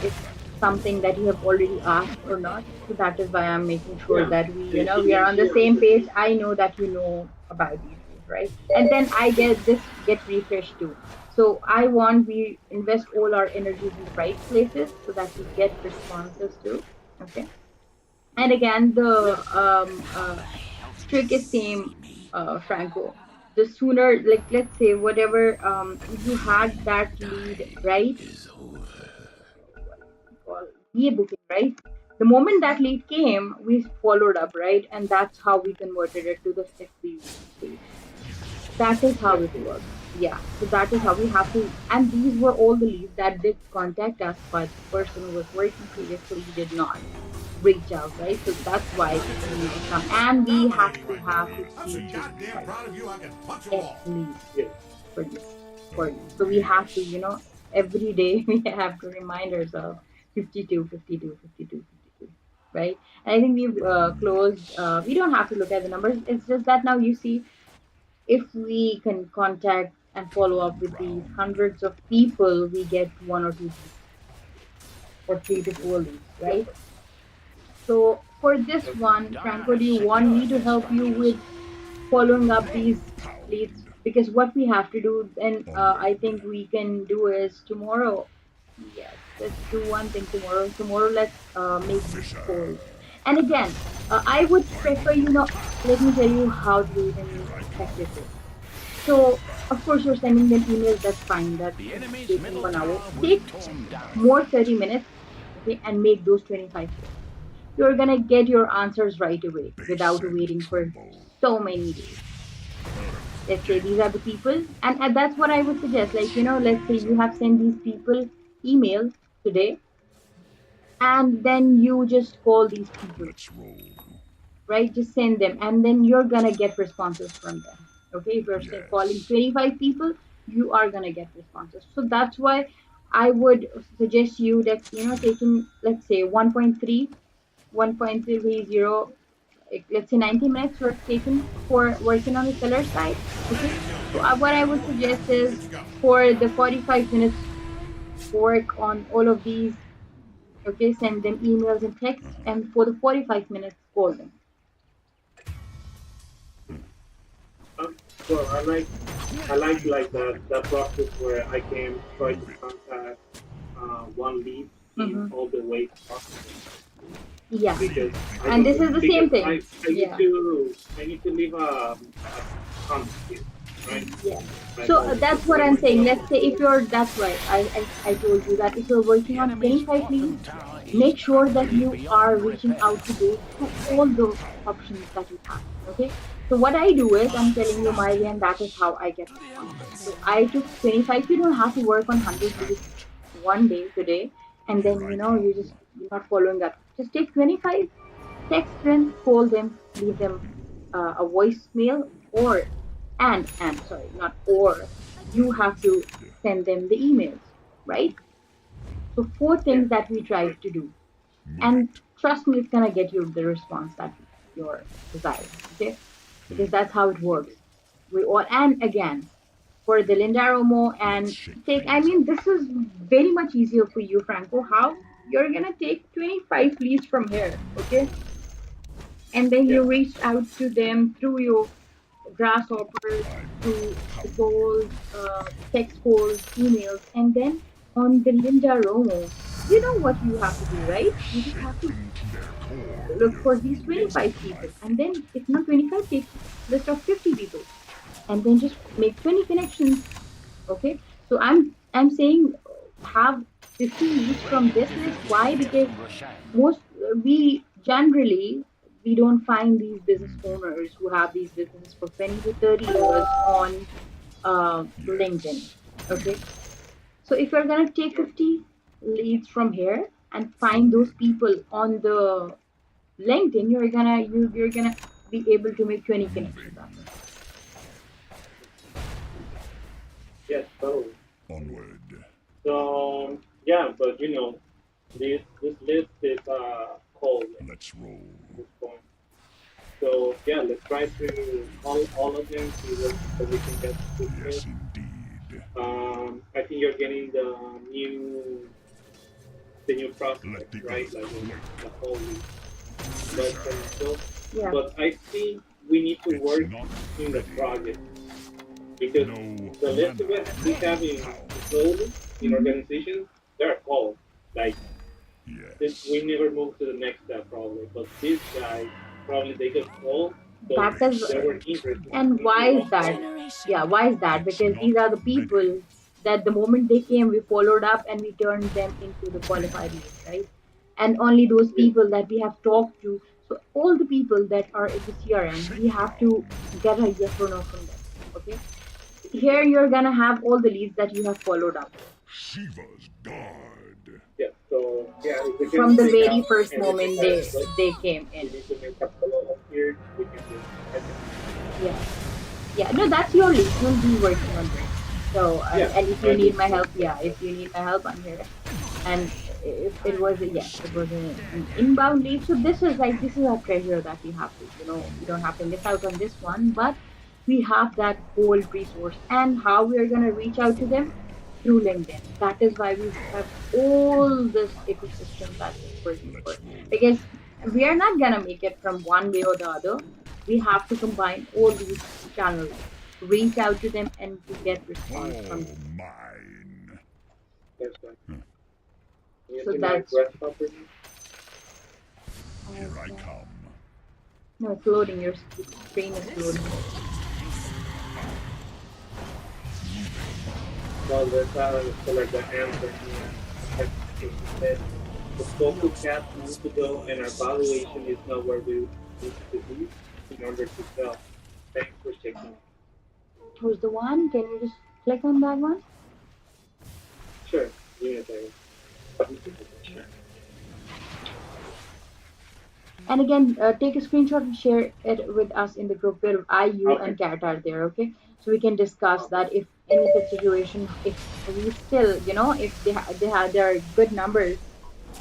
if something that you have already asked or not. So that is why I'm making sure yeah, that and we are here, on the here on same the page. page, I know that you know about these things, right? And then I get refreshed too. So I want we invest all our energies in the right places so that we get responses too. Okay. And again, the yeah, trick is same, Franco. The sooner, like let's say, whatever you had that lead, right? Call booking, right? The moment that lead came, we followed up, right? And that's how we converted it to the FB stage. That is how yeah, it works. Yeah. So that is how we have to. And these were all the leads that did contact us, but the person who was working previously did not reach out, right? So that's why we need to come. And we have Dominating to right now. have I'm so 52 goddamn like proud of you. I can punch a at wall. least yeah, for these for Oh you. So we have to, yes. every day we have to remind ourselves 52, 52, 52, 52, right? And I think we've Oh closed. yes. We don't have to look at the numbers. It's just that now you see if we can contact and follow On up the with these ground. hundreds of people, we get one or two leads or three to four leads, yeah. right? So for this Okay. one, Dire Franco, do has you want me secured to their help you structures. with following up these leads? Pound. Because what we have to do, and I Onward. think we can do is tomorrow. Yes. let's do one thing tomorrow. Tomorrow, let's make these calls. And again, I would prefer, let me tell you how to do it in effective way. So, of course, you're sending them emails. That's fine. That's The enemy's taking middle 1 hour. tower will be Take torn down. more 30 minutes, okay, and make those 25 calls. You're gonna get your answers right away without waiting for so many days. Let's say these are the people, and that's what I would suggest. Like, let's say you have sent these people email today, and then you just call these people, right? Just send them, and then you're gonna get responses from them. Okay, if you're calling 25 people, you are gonna get responses. So that's why I would suggest you that taking, let's say, 1.30, let's say 90 minutes were taken for working on the seller side. Okay, so what I would suggest is for the 45 minutes work on all of these. Okay, send them emails and texts, and for the 45 minutes call them. Um, well, I like that process where I can try to contact one lead in Mm-hmm. all the ways possible Yeah, because and this is the same thing. I need Yeah. to leave a comment here, right? Yeah. Like So that's what when I'm we're saying. talking Let's say if you're, that's why I told you that if you're working The on enemy's 25 bottom leads, tower is make sure that currently you are beyond reaching out repair. to those to all the options that you have. Okay. So what I do is I'm telling you my way, and that is how I get responses. So I took 25. You don't have to work on 100 leads one day today, and then you're not following up. Just take 25, text them, call them, leave them a voicemail, or and sorry, not or, you have to send them the emails, right? So four yeah, things that we tried to do, and trust me, it's gonna get you the response that you're desiring. Okay, because that's how it works. We all, and again, for the Linda Romo and take, I mean, this is very much easier for you, Franco. How you're gonna take 25 leads from here, okay? And then yeah, you reached out to them through your grasshoppers, through the calls, text calls, emails, and then on the Linda Romo, you know what you have to do, right? You just have to look for these yeah. 25 people, and then if not 25, take list of 50 people, and then just make 20 connections. Okay, so I'm saying have 50 leads from Radiant this list. defenders Why? captured Because Roshan. most we generally we don't find these business owners who have these businesses for 20 to 30 years on LinkedIn. Okay, so if you're gonna take 50 leads from here and find those people on the LinkedIn, you're gonna be able to make 20 connections after that. Yes, totally. So yeah, but this list is cold at this point. So yeah, let's try to call all of them, see what we can get this list. I think you're getting the new prospects, right? Like the whole list and stuff. Yeah, But I think we need to work in the project because the list we have in closing in hmm, organizations, they're cold. Like we never move to the next step probably. But these guys probably they got cold, so that is. they were interested And why in is our that? project. Yeah, why is that? Because these are the people that the moment they came, we followed up and we turned them into the qualified leads, right? And only those Yeah, people that we have talked to. So all the people that are in the CRM, we have to get a yes or no from them. Okay. Here you're gonna have all the leads that you have followed up with yeah. So yeah, if we can from the take very out first everything moment that they came we in. need to make a follow up here, we can do it. I think. Yeah. Yeah, no, that's your lead. You'll be working on this. So, Yeah, and if you I need do. my help, yeah, if you need my help, I'm here. And if it was a, yes, it was an inbound lead. So this is our treasure that we have to, we don't have to miss out on this one, but we have that gold resource. And how we are going to reach out to them? Through LinkedIn. That is why we have all this ecosystem that is working for. Because we are not going to make it from one way or the other. We have to combine all these channels, reach out to them, and to get response from them. That's right. Can you So see my that's grass property? Here I okay. come. No, it's loading. Your screen is loading. Well, there's a seller that answered me and she said, the focus has months ago and our valuation is not where we need to be in order to sell. Thanks for checking. Who's the one? Can you just click on that one? Sure, give me a second. Sure. And again, take a screenshot and share it with us in the group where I, you, Okay, and Kat are there. Okay, so we can discuss okay. that if any such situation, if we still, if they have their good numbers,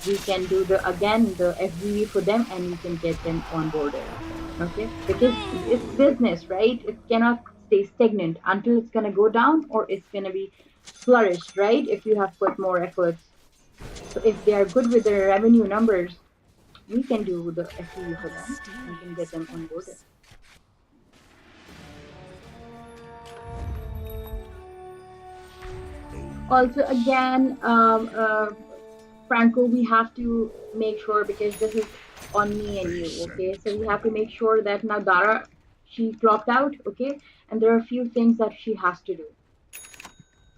we can do the again the FGV for them, and we can get them onboarded. Okay, because it's business, right? It cannot stay stagnant until it's gonna go down or it's gonna be flourished, right? If you have put more efforts. So if they are good with their revenue numbers, we can do the FTE for them. We can get them onboarded. Also, again, Franco, we have to make sure because this is on me and you, okay? So we have to make sure that now Dara, she clocked out, okay? And there are a few things that she has to do.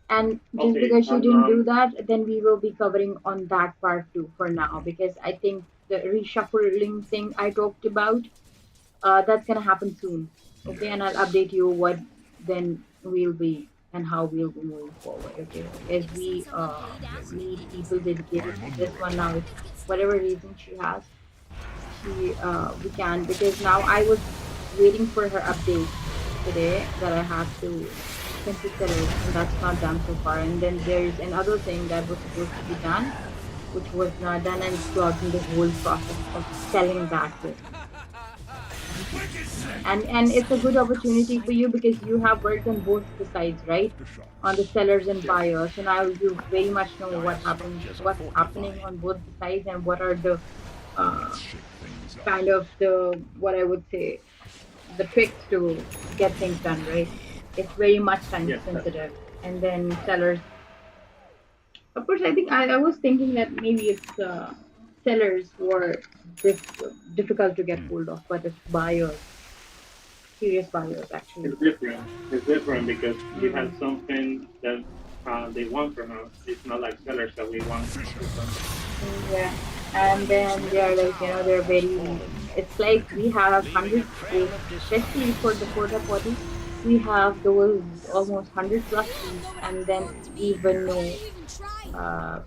And just Okay, because she didn't do that, then we will be covering on that part too for now because I think the reshuffling thing I talked about, that's gonna happen soon. Okay, and I'll Yes. update you what then we'll be and how we'll be moving forward. Okay, as we need people dedicated I'm to under this one now. If attack. whatever reason she has, she we can because now I was waiting for her update today that I have to send to sellers, and that's not done so far. And then there's another thing that was supposed to be done, which was not done, and it's clogging the whole process of selling that business. And it's a good opportunity for you because you have worked on both the sides, right? On the Aftershocks. sellers and yes. buyers. So now you very much know what Dire happens, structures are what's happening fortified. on both the sides, and what are the Let's uh, shake things up. kind of the what I would say the tricks to get things done, right? It's very much time Yes, that's sensitive. And then sellers, of course, I think I was thinking that maybe it's sellers who are difficult to get hold of, but it's buyers, serious buyers actually. it's different. It's different because we have Mm. something that they want from us. It's not like sellers that we want something from them. Yeah, and then Enemy's they're middle like, tower they're has very. fallen, It's like we have leaving a hundred, trail of especially for the destruction. porta potty, we have those almost 100 plus keys, and then even uh,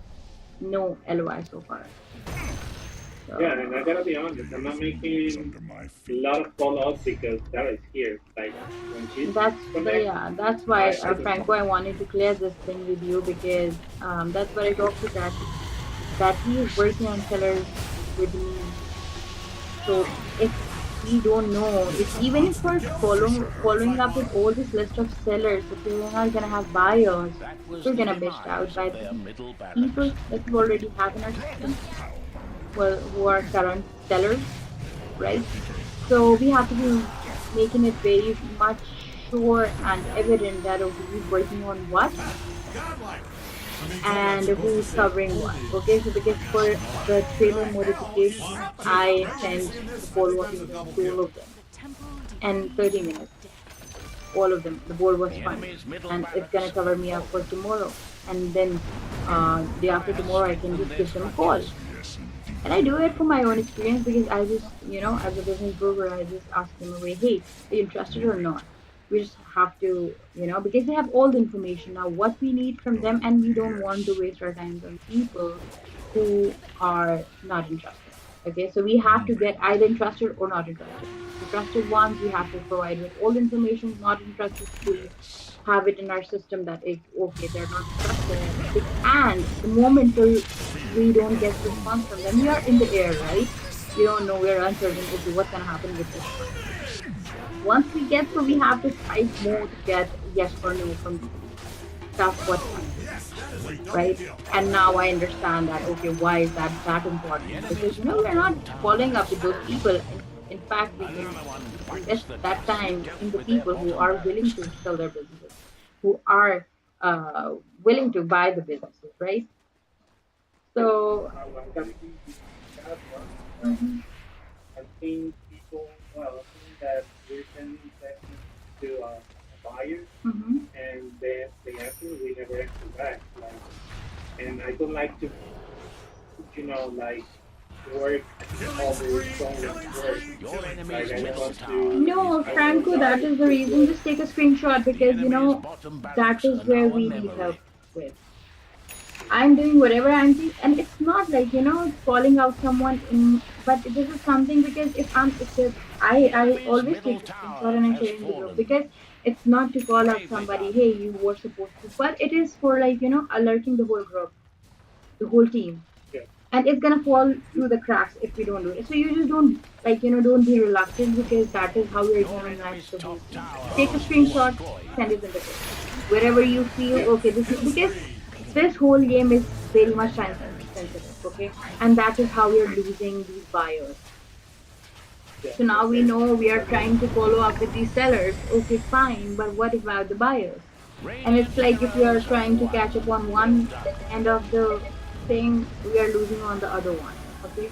no LOI so far. Yeah, and I So gotta be honest, I'm not Everything's making under my a feet. lot of follow-ups because Sarah is here. Like when she connects, yeah, that's why I don't Franco, I wanted to clear this thing with you because that's what I talked to Kat that he is working on sellers with me. So if we don't know, if even if we're following up with all this list of sellers, if we're not gonna have buyers, That was we're the gonna bitched out demise by of the their middle barracks. people that we already have in our system, well, who are current sellers, right? So we have to be making it very much sure and evident that who's working on what and who's covering what. Okay, so because for the trailer modification, I sent the follow-up email to all of them and 30 minutes, all of them. The board was The fine, enemy's middle and it's gonna barracks cover have me up for fallen. tomorrow. And then day after Dire tomorrow, I can strengthen just their give them a call. structures. And I do it for my own experience because I just, as a business broker, I just ask them away, hey, are you interested or not? We just have to, because they have all the information now, what we need from them, and we don't want to waste our time on people who are not interested. Okay, so we have to get either interested or not interested. Interested ones, we have to provide with all the information. Not interested, we Yes. have it in our system that if okay, they're not interested. And the moment till we don't get response from them, we are in the air, right? We don't know, we're uncertain, okay, what's gonna happen with this one. Once we get through, we have to fight more to get yes or no from these people. That's what matters, right? And now I understand that, okay, why is that The important? Because, enemy's we're not middle tower following up has with those fallen. people. In fact, we can Another one bites invest the that dust time dealt in the with their people who bottom are willing barracks. to sell their businesses, who are willing to buy the businesses, right? Yes, So, I'm coming to that one. mhm, I've seen people, well, I've seen that we're sending text messages to a buyer, mhm. and they answer, we never answer back. Like, and I don't like to, like work Killing over spree, someone's killing work. spree, Your killing Like, enemy's I don't middle want spree. to, tower is No, I don't want Franco, falling. that others is the to reason. feel, Just take a screenshot The because, enemy's bottom that barracks is are where now a we need help memory. with. I'm doing whatever I'm doing, and it's not like calling out someone in. But this is something because if the The I enemy's always middle take the screenshot tower and I has share in the group fallen. because it's not to call out Bravely somebody. done. Hey, you were supposed to, but it is for alerting the whole group, the whole team, yeah, and it's gonna fall through the cracks if we don't do it. So you just don't don't be reluctant because that is how we're Your gonna manage enemy's the whole top team. tower Take a is screenshot, destroyed. send it in the group. Wherever you feel yeah, okay, this is Kill because spree. this whole game is very much time sensitive, okay? And that is how we're losing these buyers. yeah, So now we okay. know we are That makes trying to follow up with these sellers. Okay, fine, but what about the buyers? And it's Radiant's like if we are heroes have trying to catch up won. on Well one, done. at the end of the thing, we are losing on the other one. Okay,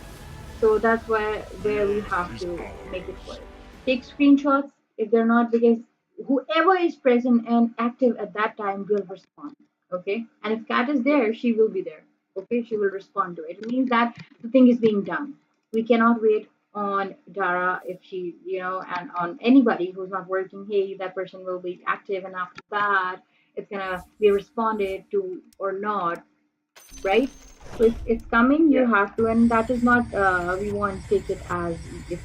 so that's where we The have earth is to make it ours. work. Take screenshots if they're not because whoever is present and active at that time will respond. Okay, and if Kat is yeah, there, she will be there. Okay, she will respond to it. It means that the thing is being done. We cannot wait on Dara if she, and on anybody who's not working. Hey, that person will be active, and after that, it's gonna be responded to or not, right? So it's coming. You yeah, have to, and that is not. We won't take it if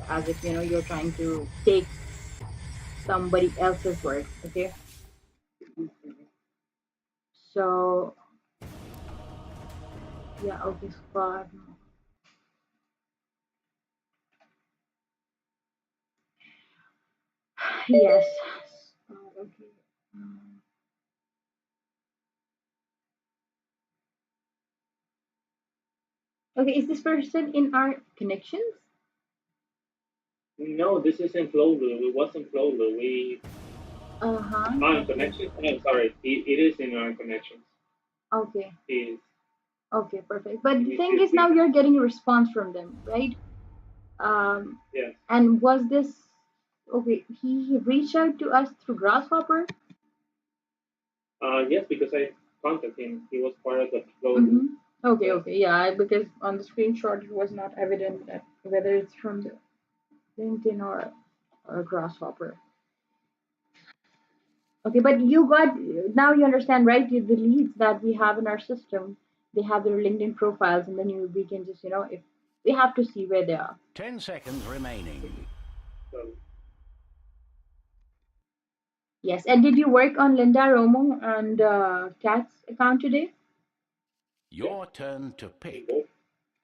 as if you're trying to take somebody else's work. Okay, so yeah, okay, squad. Yes. Okay. Mm. Okay, is this person in our connections? no, this isn't Flowlu. It wasn't Flowlu. We Uh-huh. on Okay. connections. I'm sorry. It is in our connections. Okay. It is. Okay, perfect. But Let the me see thing if is now we. you're getting a response from them, right? Um, Yes. and was this okay, he reached out to us through Grasshopper? Yes, because I contacted him. He was part of the Flowlu Mm-hmm. Okay, list. okay, yeah, because on the screenshot it was not evident that whether it's from the LinkedIn or Grasshopper. Okay, but you got now you understand, right? The leads that we have in our system, they have their LinkedIn profiles, and then we can just if we have to see where they are. 10 seconds remaining. So Yes, and did you work on Linda Romo and Kat's account today? yeah, Your turn to in pick. both.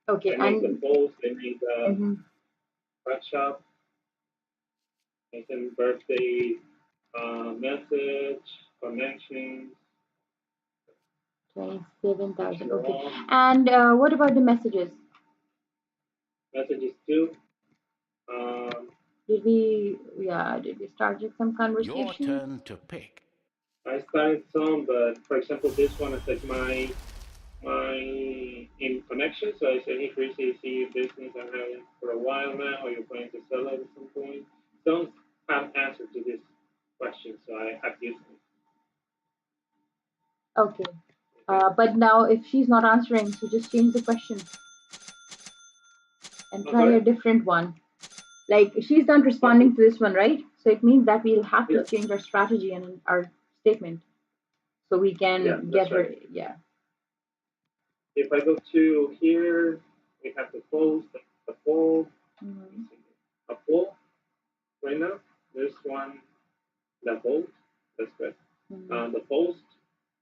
Okay, I made the and post. I made the mhm, workshop. I sent birthday message, connections, wish 27,000. you Okay, all and what about the messages? messages too. Um, Did we start with some Your conversations? turn to pick. I started some, but for example, this one is like my in connection. So I said, hey, Chris, I see your business. I've had it for a while now. Are you planning to sell it at some point? Don't have answer to this question, so I have used it. Okay, Okay. but now if she's not answering, so just change the question and I'm try sorry. a different one. Like she's not Okay. responding to this one, right? So it means that we'll have to Yes. change our strategy and our statement so we Yeah, can get that's right. her. Yeah. If I go to here, we have the post, the poll. Let me Mhm. see. A poll right now. This one, the vote. That's good. Mhm. The post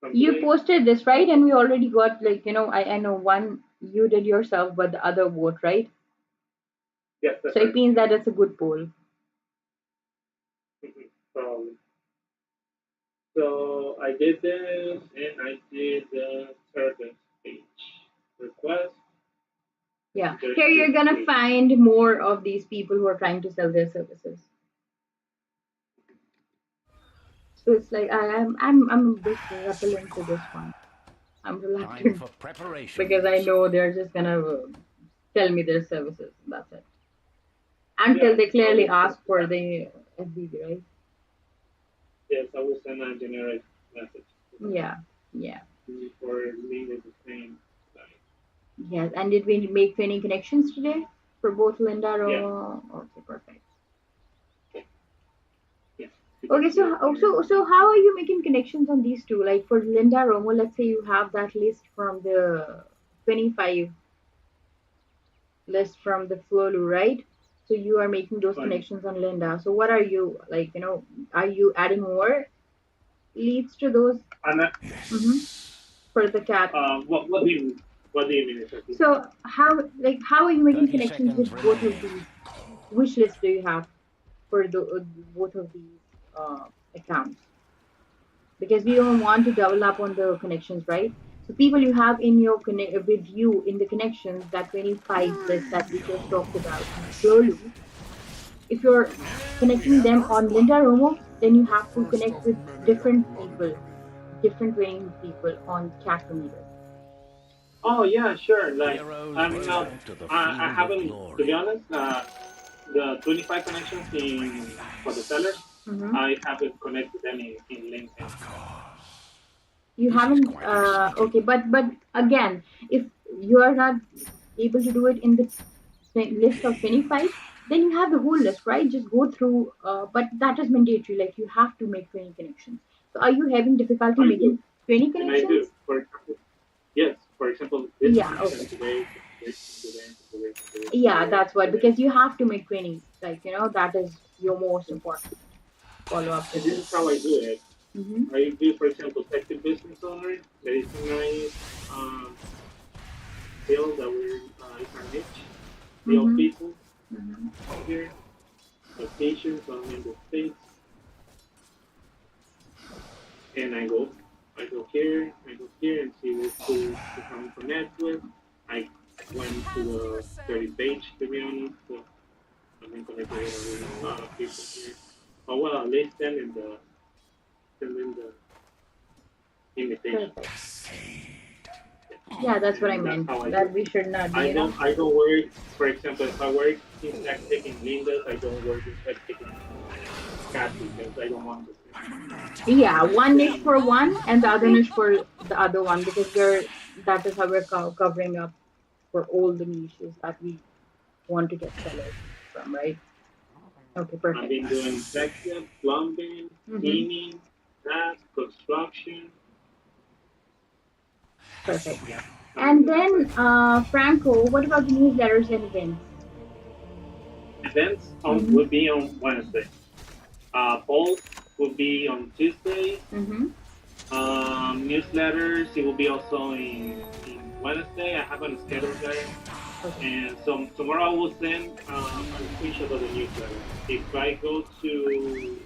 from You today. posted this, right? Uh, And we already got like, I know one you did yourself, but the other vote, right? yes, that's So it right. means that it's a good poll. Probably. So I did this, and I did the service page request. Yeah. There's Here you're just gonna three. find more of these people who are trying to sell their services. So it's like I'm a bit repellent to this one. I'm Time reluctant for preparation. because I know they're just gonna tell me their services. That's it. Yeah, Until they I clearly will send ask for that. the FBB, right? Yes, I will send a generic message to them. Yeah, yeah, For link is the same. Like, yes. And did we make any connections today for both Linda yeah, or okay, perfect. yeah. You can Okay, see it here. so how are you making connections on these two? Like for Linda Romo, let's say you have that list from the 25 list from the Flolu, right? So you are making those Fine. connections on Linda. So what are you like? Are you adding more leads to those And hmm for the cat? what do you mean exactly? So how are you making 30 connections with seconds both of remaining. these? Which list do you have for both of these accounts? Because we don't want to double up on the connections, right? So people you have in your connect with you in the connections, that 25 list that we just talked about in Flolu, if you're connecting them on Linda Romo, then you have to First connect of with many different people, glory. different winning people on Catometer. Oh yeah, sure. Like Heroes I'm not. return to the I field of haven't, to be glory. honest. The 25 connections in for the sellers, Hmm. I haven't connected any in LinkedIn. You This is haven't, quite exciting. okay, but again, if you are not able to do it in the list of 25, then you have the whole list, right? Just go through, but that is mandatory, like you have to make 20 connections. So are you having difficulty I do, making 20 and I do. connections? For example, yes. For example, this Yeah, one okay. sent today, sent today, sent today, sent today, sent Yeah, today, that's sent what, today. because you have to make 20, like, that is your most important follow-up And with this is this. how I do it. Mm-hmm. I do, for example, active business owner. There is a nice field that is our niche. Field Mm-hmm. people Mm-hmm. here, locations on in the states, and I go here, and see who can connect with. I went to the 30 page, to be honest. So I've been connected with a really lot of people here. Oh well, at least send in the invitation. Perfect. Yeah, that's what I And that's meant. how I do That it. we should not be, I don't work. For example, if I work in tech in Lindas, I don't work in tech in cat because I don't want Yeah, one the niche same. for one and the other niche for the other one, because that is how we're covering up for all the niches that we want to get sellers from, right? Okay, I've perfect. been doing textile, plumbing, Mm-hmm. cleaning, that, construction. Perfect. Yeah, I'm And doing then, that. Franco, what about the newsletters and events? Events on Mm-hmm. will be on Wednesday. Polls will be on Tuesday. Mm-hmm. Newsletters it will be also in Wednesday. I have a schedule there. Okay. And so tomorrow I will send a screenshot of the newsletter. If I go to,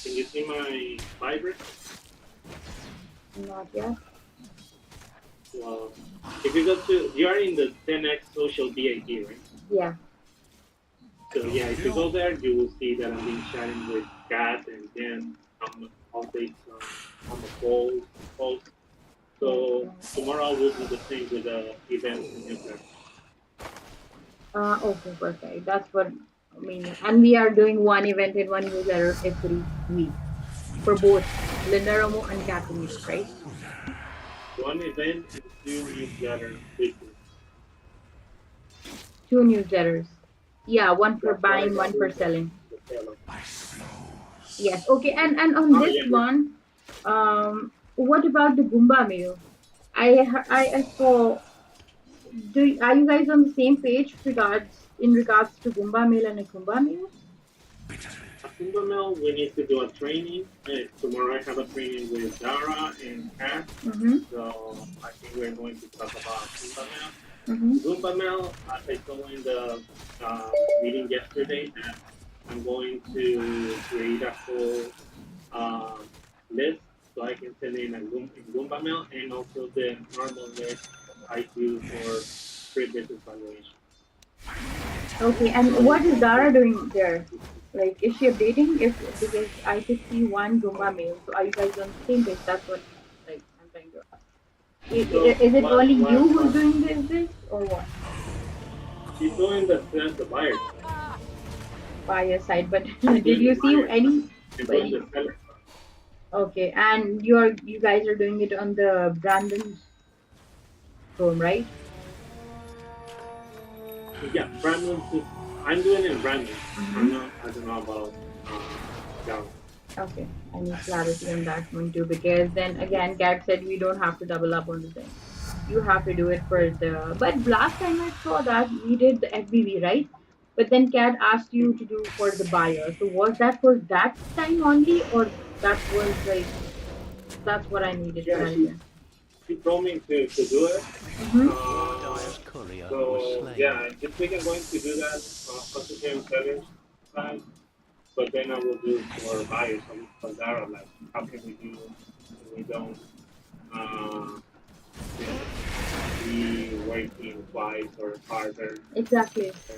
can you see my Viber? Not yet. Well, if you go to, you are in the 10x social VIP, right? Yeah. So yeah, if you go there, you will see that I've been chatting with Kat and then updates on the polls. Yeah. So tomorrow we'll do the same with the events and newsletter. Okay, perfect. That's what I mean. And we are doing one event and one newsletter every week for both Linda Romo and Catholic, right? One event and two newsletter weekly. Two newsletters. Yeah, one for That's what I buying, got one for with selling. the seller. Yes. Okay. And on Oh this yeah, yeah. one, what about the Goomba meal? I saw. Are you guys on the same page in regards to Goomba meal and a Goomba meal? At Mill, we need to do a training. Tomorrow I have a training with Dara and Kat. Mm-hmm. So I think we're going to talk about Zumba Mill. Mm-hmm. Zumba Mill, as I told in the meeting yesterday, that I'm going to create a full uh, list so I can send in in Zumba Mill and also the normal list I do for pre-business valuation. Okay. So And I will what is go through Dara doing there? Like, is she updating? If because I could see one Goomba meal. So are you guys on the same page? That's what like I'm trying to ask. So Is it only you who's what doing this or what? she's doing the buyer side. By your side, but She's did doing you the see buyer side any? and But doing the seller side. okay, and you guys are doing it on the Brandon's home, right? Yeah, Brandon's is I'm doing it in Brandon's. I'm Mm-hmm. not I don't know about Down. Okay, I need clarity on that one too, because then Yeah. again, Kat said we don't have to double up on the thing. You have to do it for the. But last time I saw that we did the FBV, right? But then Kat asked you to do for the buyer. So was that for that time only, or that was like that's what I needed Yeah, clarity on? she told me to do it. Mm-hmm. Uh, Obadiah's courier was so slain. yeah, this week I'm going to do that concentrate on sellers side, but then I will do for buyers. I will call Dara like how can we do we don't uh, you know be working twice or harder. Exactly. So,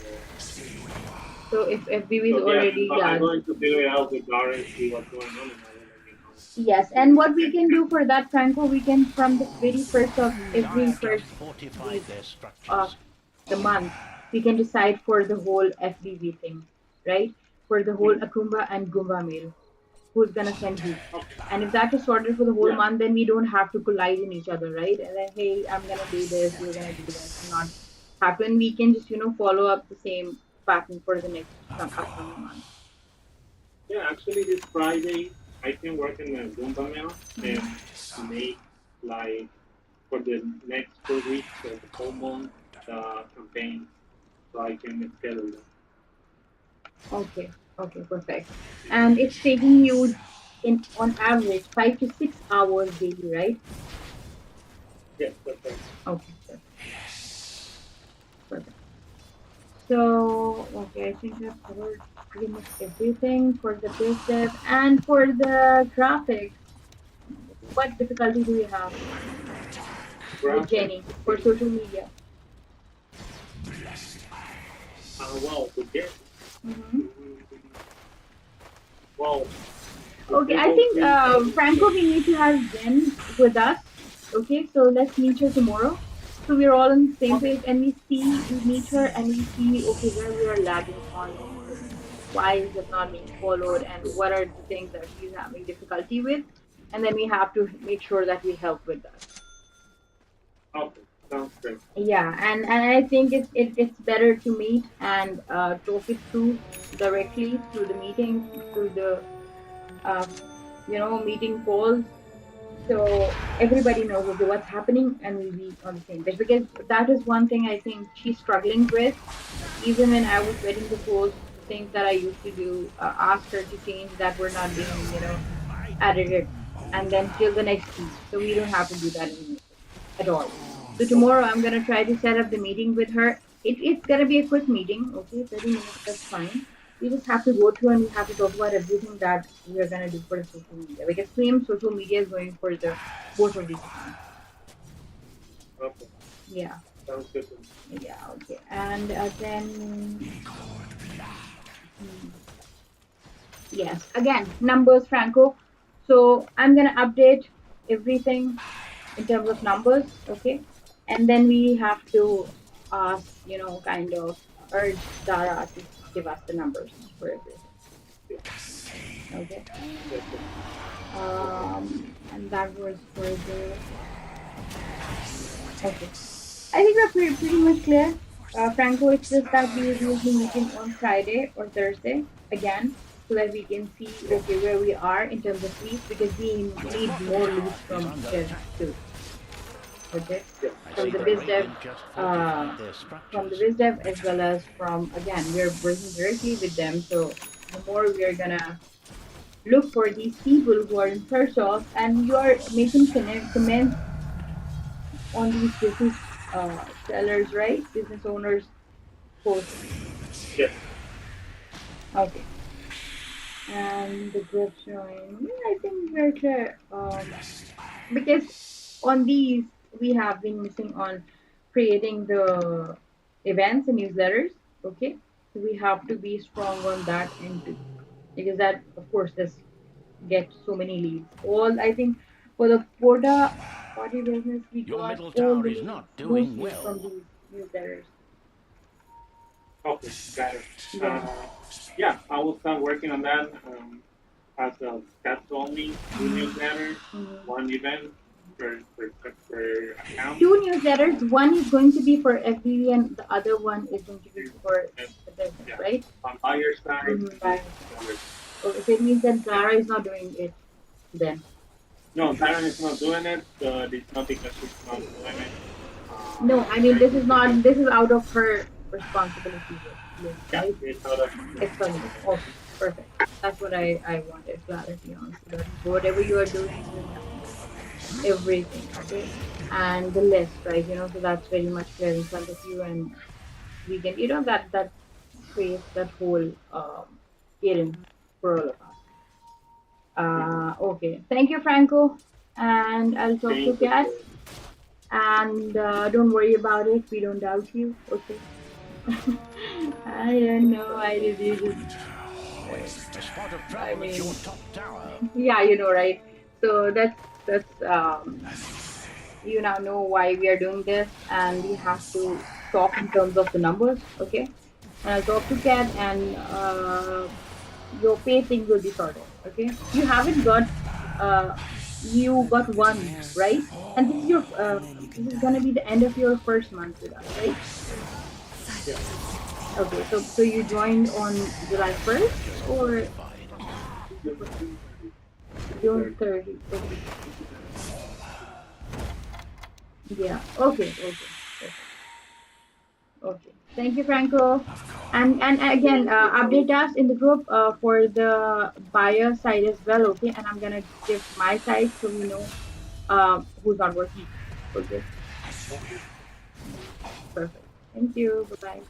So if FBV is so yeah, already, I'm yeah. going to figure it out with Dara and see what's going on, and I will let you know. Yes, and what we can do for that, Franco, we can from the very first of every Dire just first fortified week their of structures. the month, we can decide for the whole FBV thing, right? For the whole Hmm. Akumba and Goomba mail, who's gonna send who. Okay. And if that is sorted for the whole Yeah. month, then we don't have to collide in each other, right? And then, hey, I'm gonna do this, you're gonna do this, and not happen. We can just, follow up the same pattern for the next upcoming month. Yeah, actually, this Friday I can work in a Zumba mill and Mhm. make like for the next 4 weeks or the whole month the campaign, so I can schedule them. Okay, okay, perfect. And it's taking you in on average 5 to 6 hours daily, right? Yes, that's right. Okay, perfect, perfect. So, okay, I think I've covered pretty much everything for the biz dev and for the graphics. What difficulty do you have with Graphics, Jenny for social media? well, to get Hmm. mm, well, the Okay, I table think things I Franco, we need to have Jen with us. Okay, so let's meet her tomorrow. So we're all on the same okay, page, and we meet her, and we see okay where we are lagging on. Why is it not being followed, and what are the things that she's having difficulty with, and then we have to make sure that we help with that. okay, sounds great. Yeah, and I think it's better to meet and talk it through directly through the meetings, through the uh, meeting calls, so everybody knows okay what's happening and we'll be on the same page, because that is one thing I think she's struggling with. Even when I was getting the post, the things that I used to do, ask her to change that were not being edited, and then till the next week, so we don't have to do that anymore at all. So tomorrow I'm gonna try to set up the meeting with her. It's gonna be a quick meeting, okay, 30 minutes, that's fine. We just have to go through and we have to talk about everything that we are gonna do for the social media, because same social media is going for the both of these accounts. Okay, Yeah, sounds good. To me. yeah, okay. And then hmm, yes, again numbers, Franco. So I'm gonna update everything in terms of numbers, okay? And then we have to ask, kind of urge Dara to give us the numbers for everything, Yeah, okay? yes, sir. Okay, And that was for the, okay. I think we're pretty much clear. Franco, it's just that we will be meeting on Friday or Thursday again so that we can see, okay, where we are in terms of leads, because we Your need bottom more tower leads is from under Dev attack. too. Okay, yes, I that's from see the the right. biz dev, Radiant just uh, fortified their from the structures. biz dev as well as from, again, we're working directly with them. So the more we are gonna look for these people who are in search of, and you are making comments on these business sellers, right? Business owners post. Yes, Okay, and the group showing. Yeah, I think we're clear. Because on these we have been missing on creating the events and newsletters, okay, so we have to be strong on that end too, because that of course does get so many leads. All I think For the Koda body business, we Your got middle all tower the is leads, not doing mostly from well. these newsletters. Okay, got it. Yeah. Yeah, I will start working on that. As Scott told me, two newsletters, Mhm. one event per account. Two newsletters. One is going to be for FBV, and the other one is going to be for And the business, yeah, right? on buyer side, Right. the other. Okay, so it means that Clara is not doing it then. No, Darren is not doing it. It's not because she's not doing it. No, I mean this Right? is It's because not. This is out of her responsibility list, yeah, right? it's out of It's her list. Okay, perfect. That's what I wanted clarity on, so that whatever you are doing, you know everything, okay? And the list, right? So that's very much clear in front of you, and we can, that creates that whole cadence for all of us. Okay. Thank you, Franco. And I'll talk to things that Kat. And don't worry about it. We don't doubt you. Okay. I don't know. I really just. A spot of I trouble at your mean, top tower. yeah, right. So that's you now know why we are doing this, and we have to talk in terms of the numbers. Okay. And I'll talk to Kat, and your pay thing will be sorted. Okay, you got one, right? And this is gonna be the end of your first month with us, right? yeah. Okay, so you joined on July 1st Just or fortified. June 30? Okay, yeah, okay, okay. Thank you, Franco. And again, update us in the group for the buyer side as well, okay? And I'm gonna give my side so we know who's not working. Okay, perfect. Thank you. Bye bye.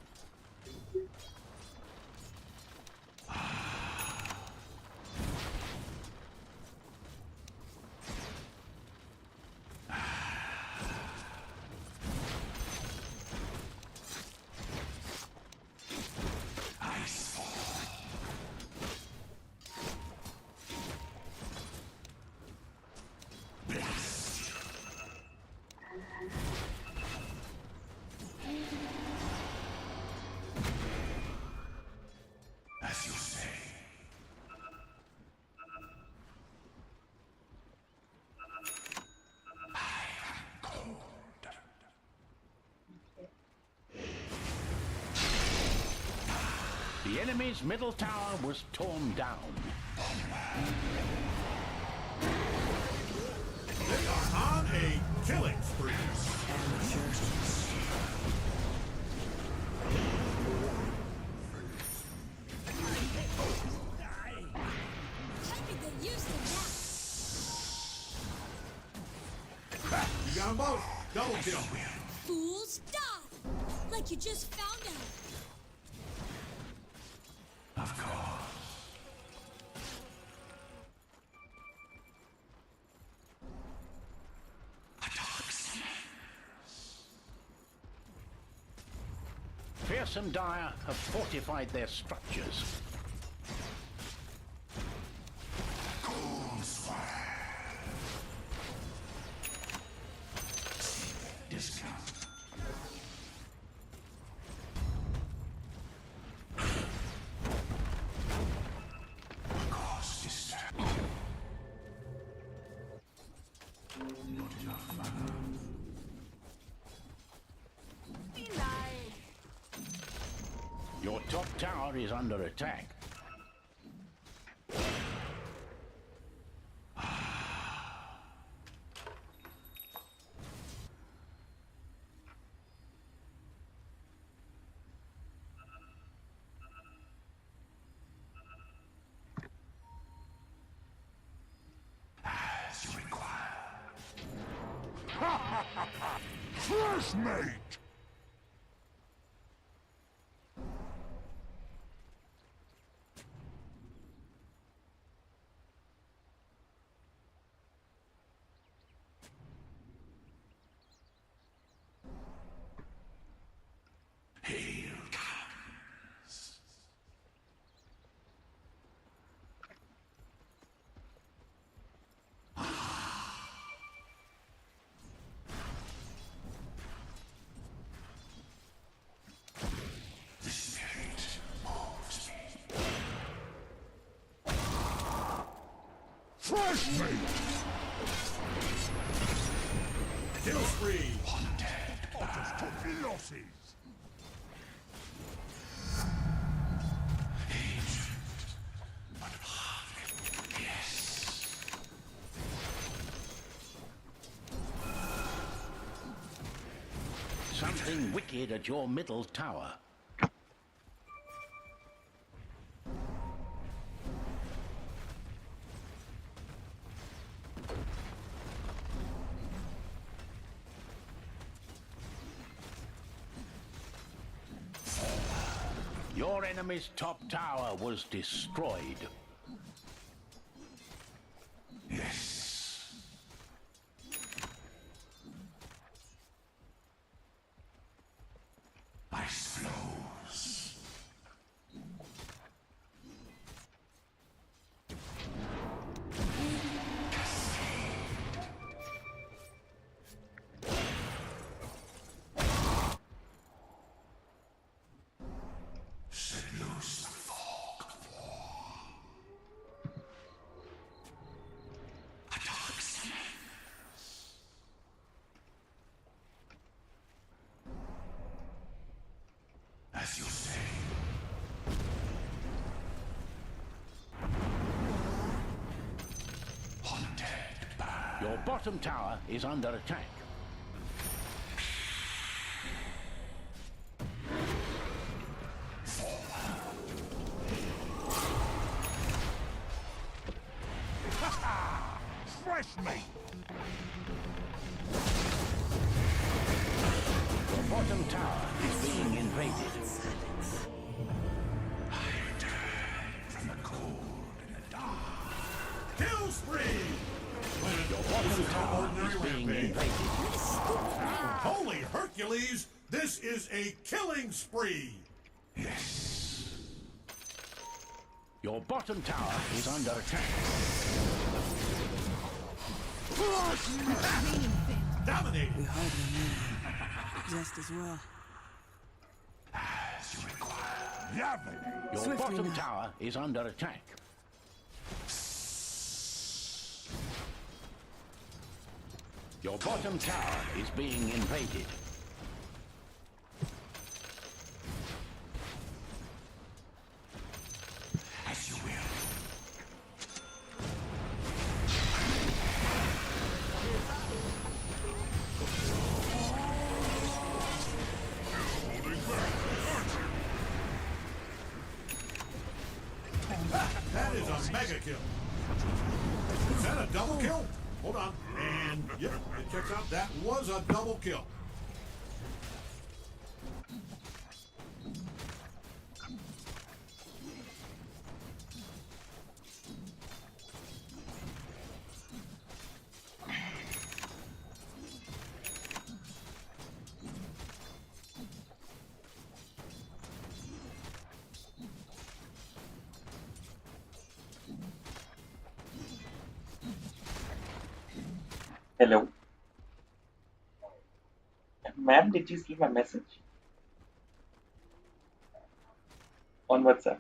The enemy's middle tower was torn down. They are on a killing spree. You got them both. Double kill. Fools die! Like you just found out. Fearsome Dire have fortified their structures. Your top tower is under attack. Fresh mate. Crush me! Kill spree! Otters to losses! Something wicked at your middle tower. Your enemy's top tower was destroyed. Yes. Ice flows. Set loose the fog of war. A dark sea. As you say. Haunted by Your bottom tower is under attack. fresh meat. Your bottom tower is being invaded. From the cold and the dark. Kill spree! Your bottom tower is being invaded. Holy Hercules, this is a killing spree. Yes. Your bottom tower is under attack. Dominating. We hardly knew. Just as well. As you require. Lovely. Your Swiftly bottom now. tower is under attack. Your bottom tower is being invaded. As you will. That is a mega kill. Is that a double kill? Hold on. And yep, it checks out. That was a double kill. Hello. Ma'am, did you see my message? On WhatsApp.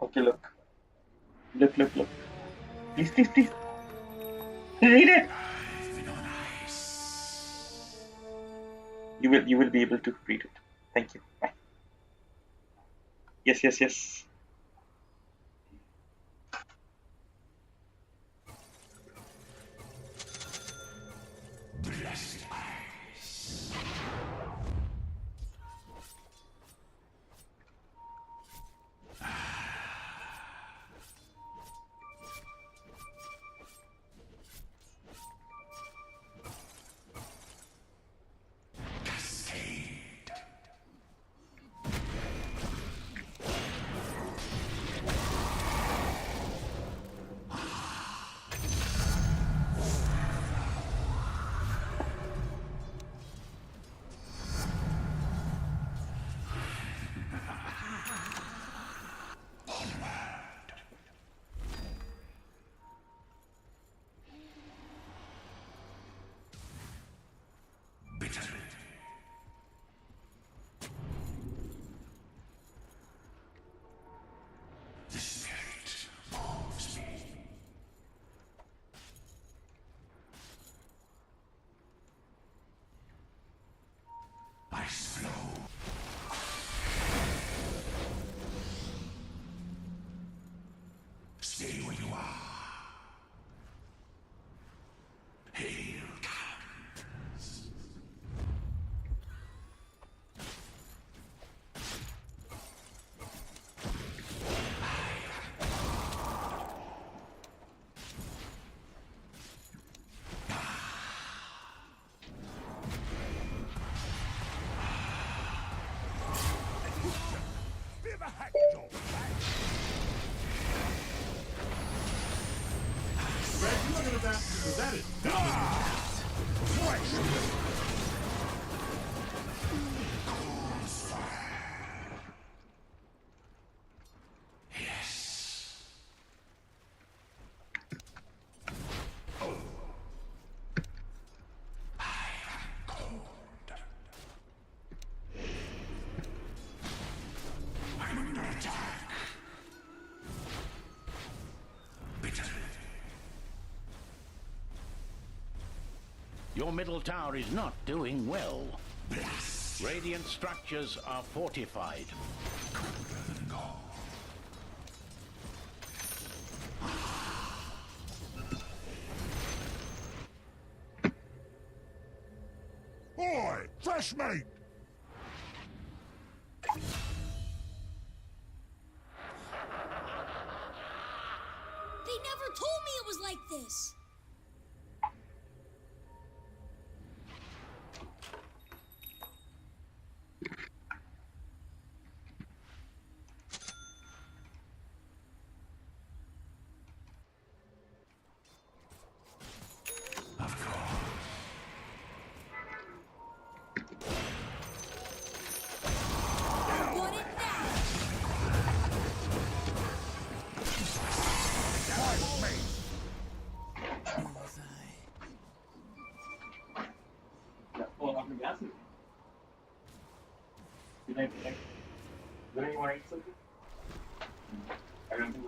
Okay, look. Look. Please. Read it! You will be able to read it. Thank you. Bye. Yes. Blessed eyes. Cascade. You looking at that? Because that is Your middle tower is not doing well. Radiant structures are fortified. Boy, fresh meat! They never told me it was like this. Want it now. Oh, I'm gonna ask you. Did I Did you want to eat something? I don't think.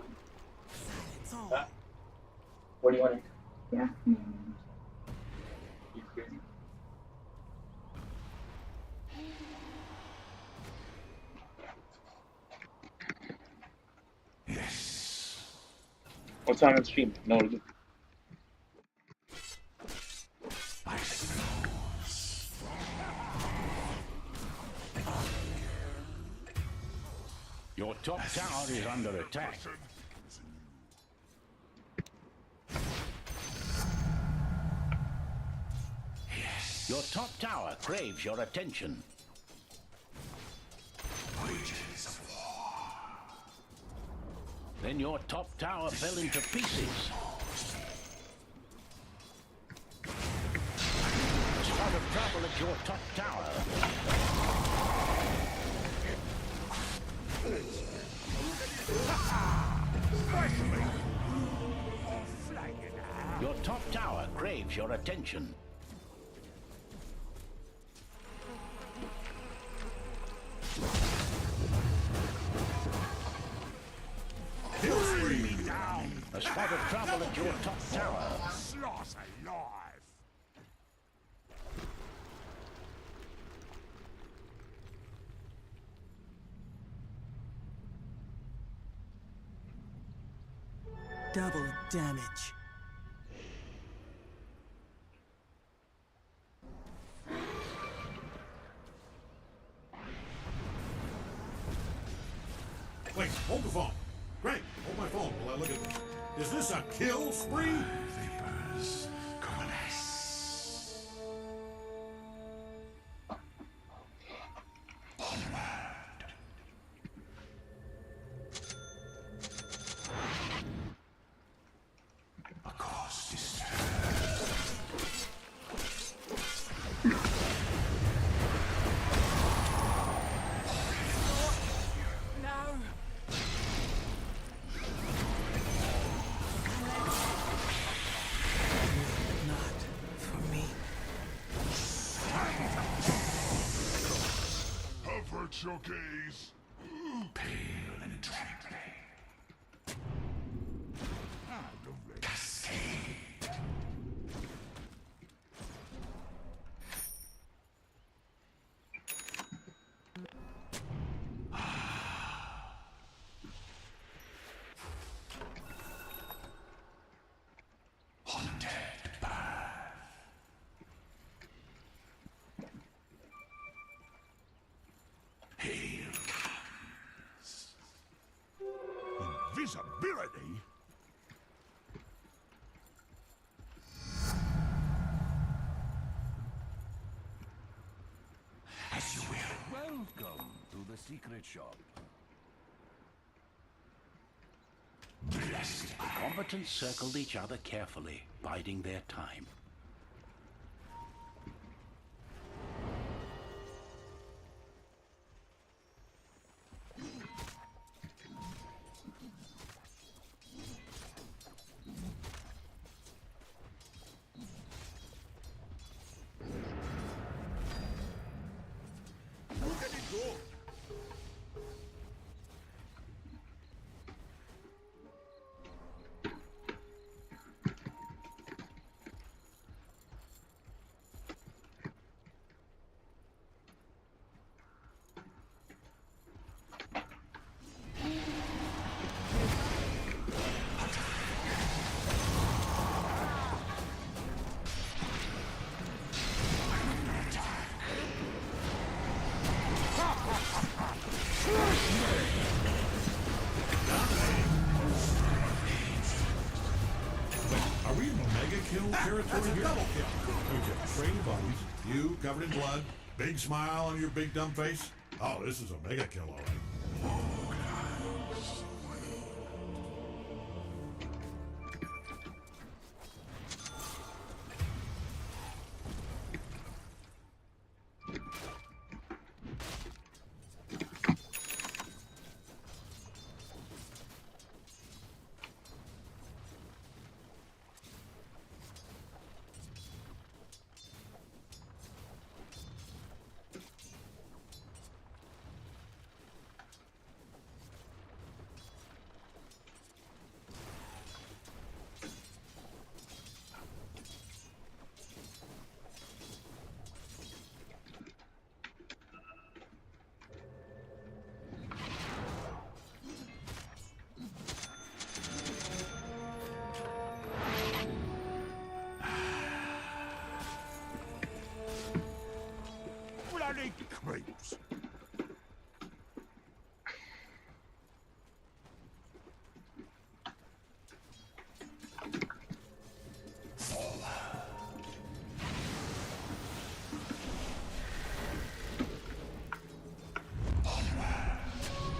Silence all. Huh? What do you want to eat? Yeah. You crazy? What's on stream? No. Your top tower is under attack. Your top tower craves your attention. Then your top tower fell into pieces. Spot of trouble at your top tower. Your top tower craves your attention. A spot of trouble at your top tower. Sloth alive! Double damage. Wait, hold the phone. Great, hold my phone while I look at this. Is this a kill spree? Vapors coalesce. A cause disturbed. Not for me. Avert your gaze. Pale and trembling. Cascade. Haunted path. Hail comes. Invisibility? As you will. Welcome to the secret shop. The combatants circled each other carefully, biding their time. Are we in mega kill territory here? Double kill. Okay, train buddies, you covered in blood, big smile on your big dumb face. Oh, this is a mega kill, all right. Bloody creeps!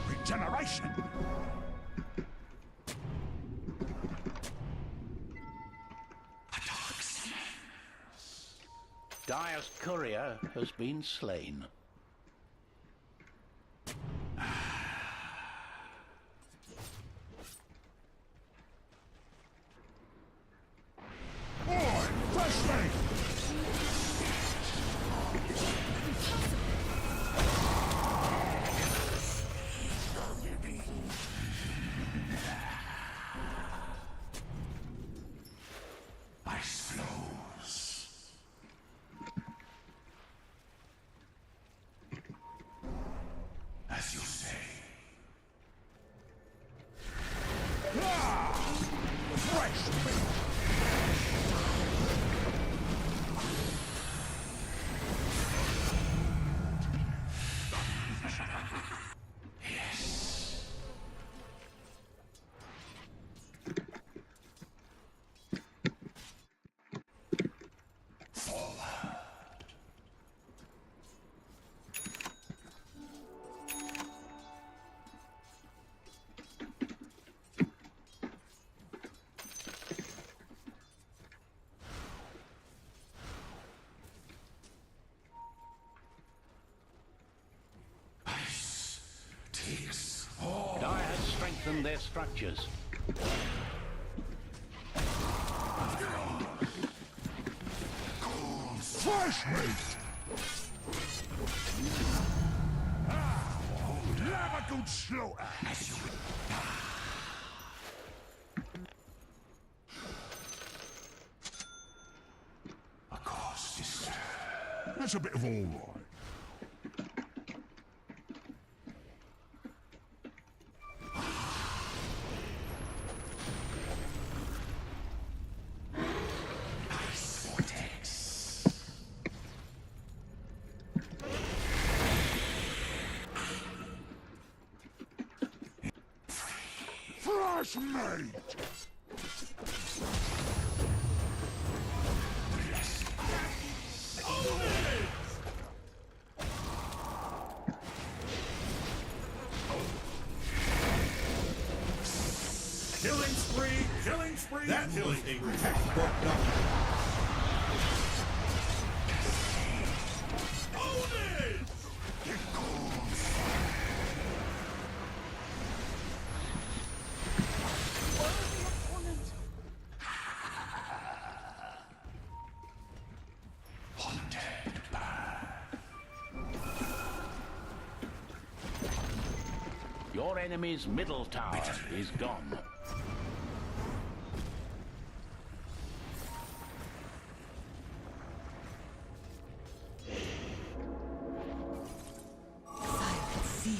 Regeneration! Dire's courier has been slain. Boy, fresh meat! Ice flows. As you say. Fresh meat! Yes. Ice takes all. Dire has strengthened their structures. Fresh meat! Have a good slaughter! A cost is that's a bit of all right. Ice vortex. Fresh meat! Killing spree. That was a textbook double. Own it! Your enemy's middle tower is gone. Silent seal.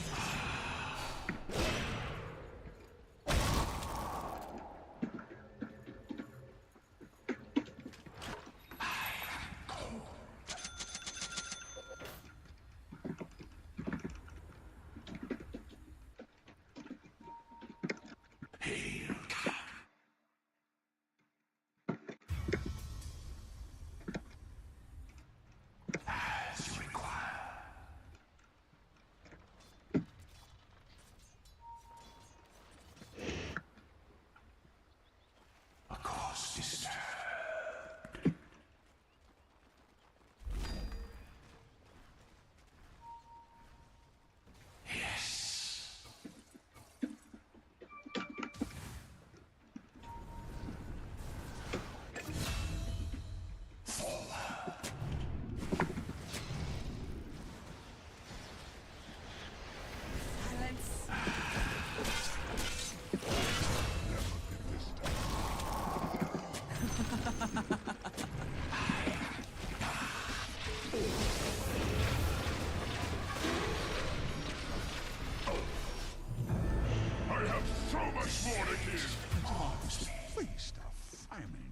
I have so much more to give. Mars, feast of famine.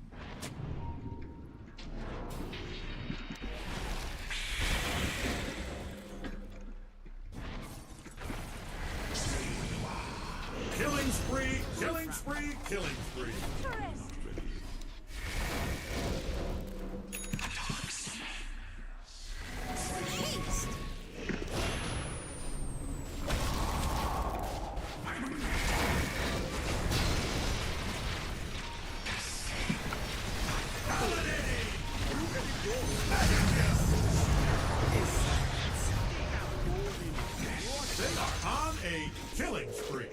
Killing spree. Killing spree. Killing spree. Haste! They are on a killing spree.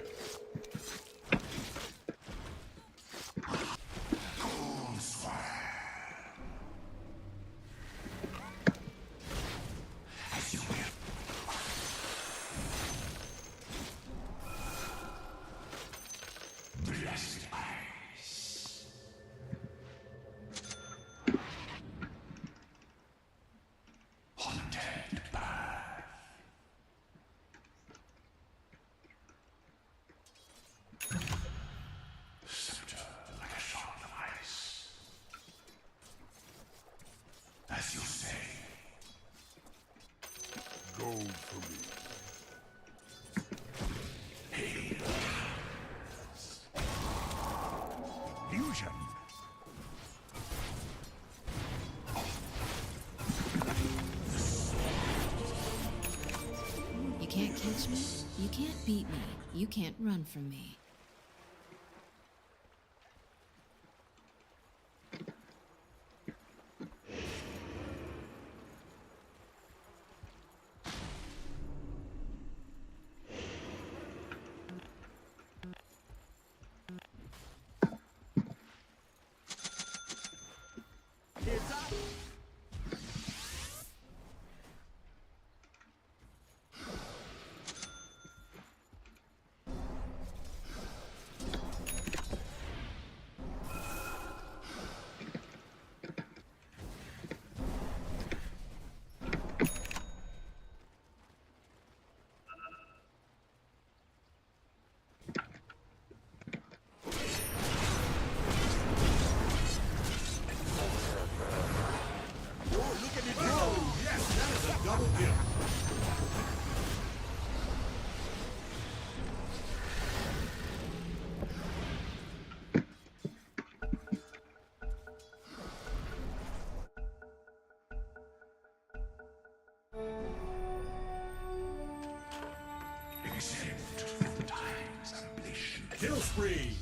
As you say. Gold for me. Fusion. You can't catch me, you can't beat me, you can't run from me. Double kill. Exempt from time's ambition. Kill spree.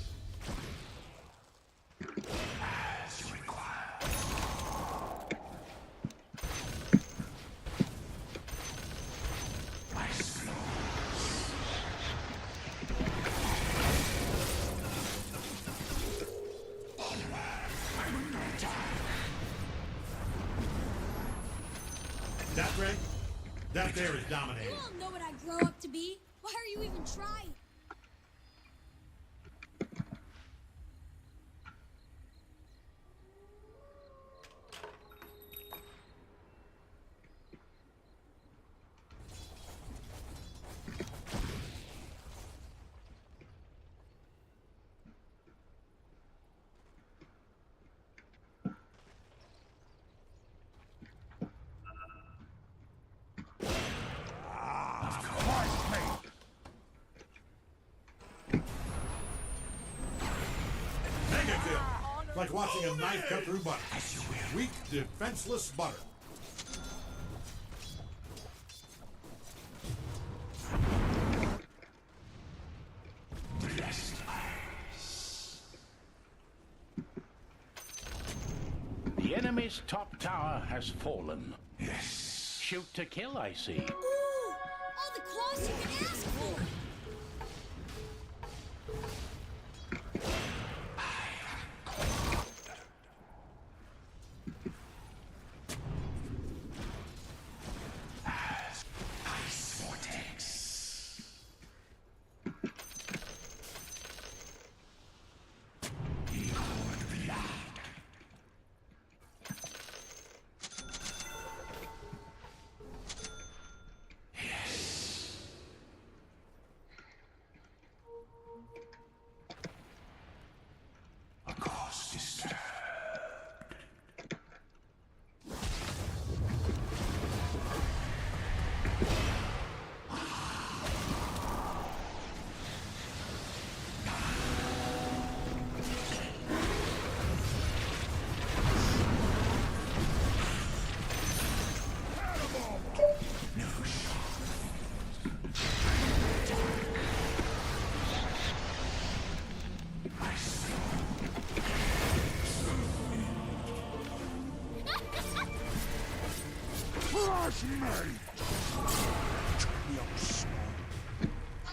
Greg? That there is dominating. You all know what I grow up to be. Why are you even trying? Mega kill. It's like watching a knife cut through butter. Weak, defenseless butter. The enemy's top tower has fallen. Yes. Shoot to kill, I see. Ooh! All the claws you can ask for!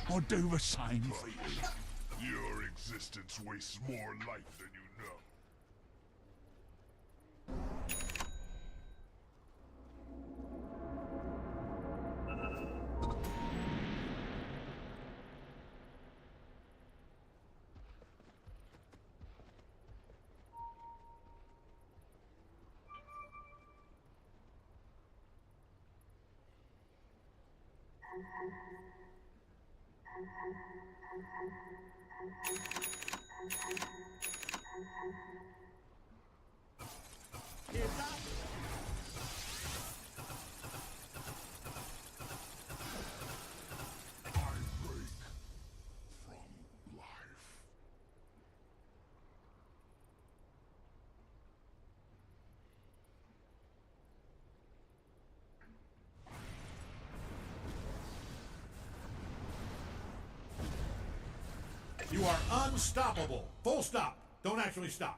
I'll do the same for you. Your existence wastes more life than you know. You are unstoppable. Full stop. Don't actually stop.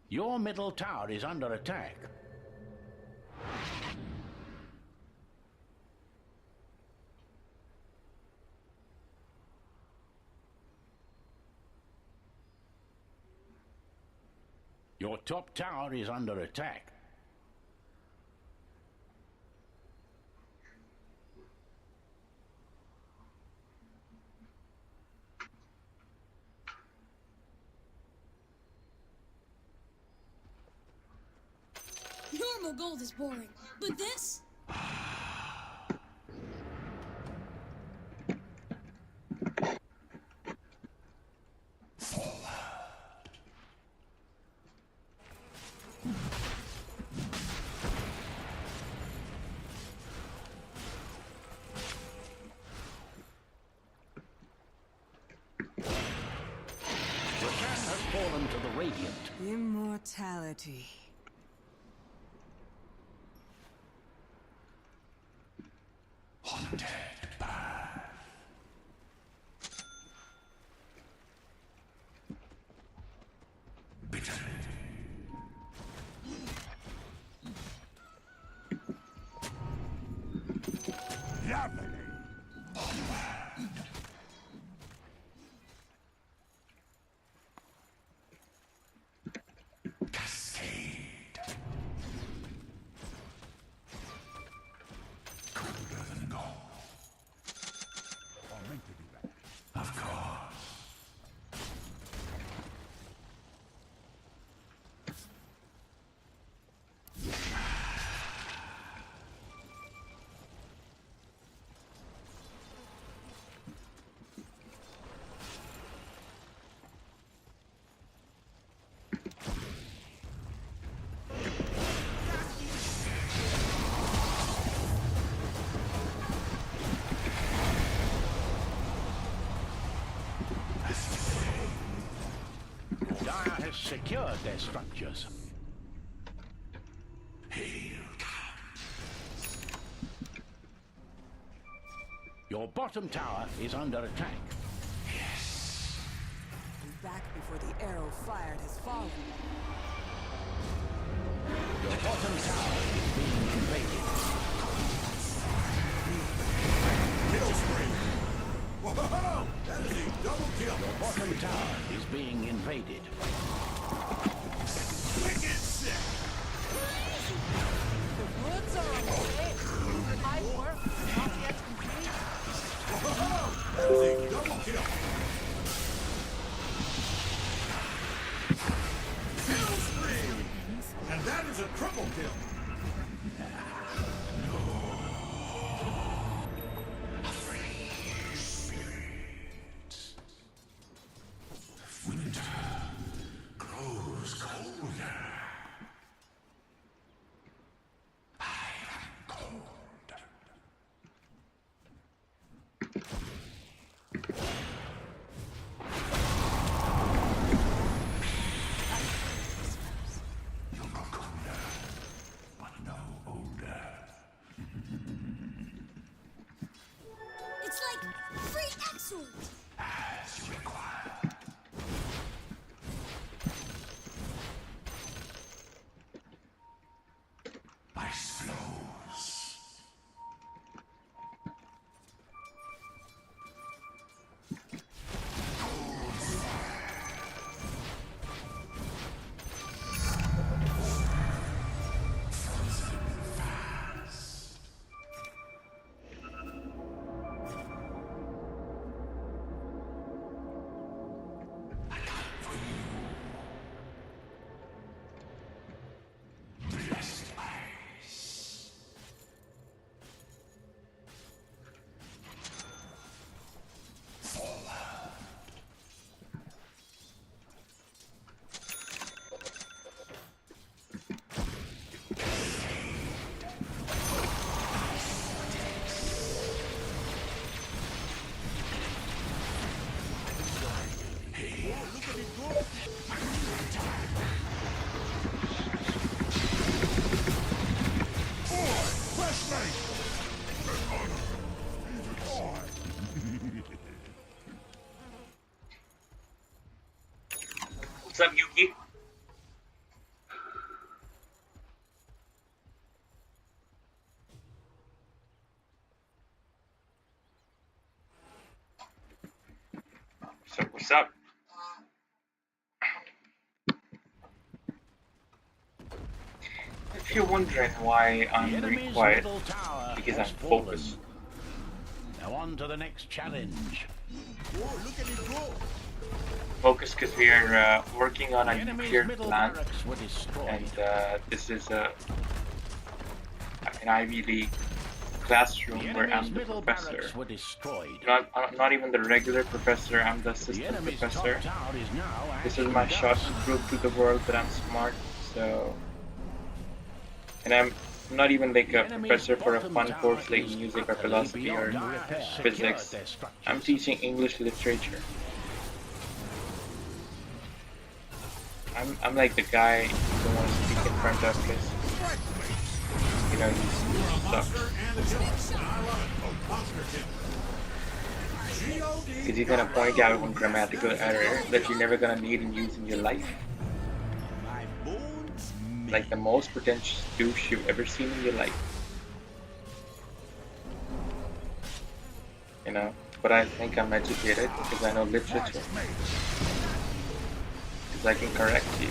Your middle tower is under attack. Your top tower is under attack. Normal gold is boring, but this? Fallen to the Radiant. Immortality. Haunted by secured their structures. Your bottom tower is under attack. Back before the arrow fired has fallen. Your bottom tower is being invaded. Kill spree! Whoa! That is a double kill! Your bottom tower is being invaded. Wicked sick! The woods are on the way. My work is not yet complete. Whoa! That is a double kill! Kill spree! And that is a triple kill! It's like free excellent. What's up, Yuki? What's up? If you're wondering why I'm very quiet, because I'm focused. Now on to the next challenge. Focus because we are working on a nuclear Middle plant, barracks were destroyed. and this is an Ivy League classroom The where enemy's I'm the middle professor. barracks were destroyed. Not even the regular professor, I'm the The assistant enemy's professor. top tower is now This is actually my shot dust. to prove to the world that I'm smart, so... And I'm not even like a professor for a fun course like music or philosophy or physics. I'm teaching English literature. I'm like the guy you don't want to speak in front of because, you know, he's sucks. Because he's gonna point out one grammatical error that you're never gonna need and use in your life. Like the most pretentious douche you've ever seen in your life. You know, but I think I'm educated because I know literature. Because I can correct you.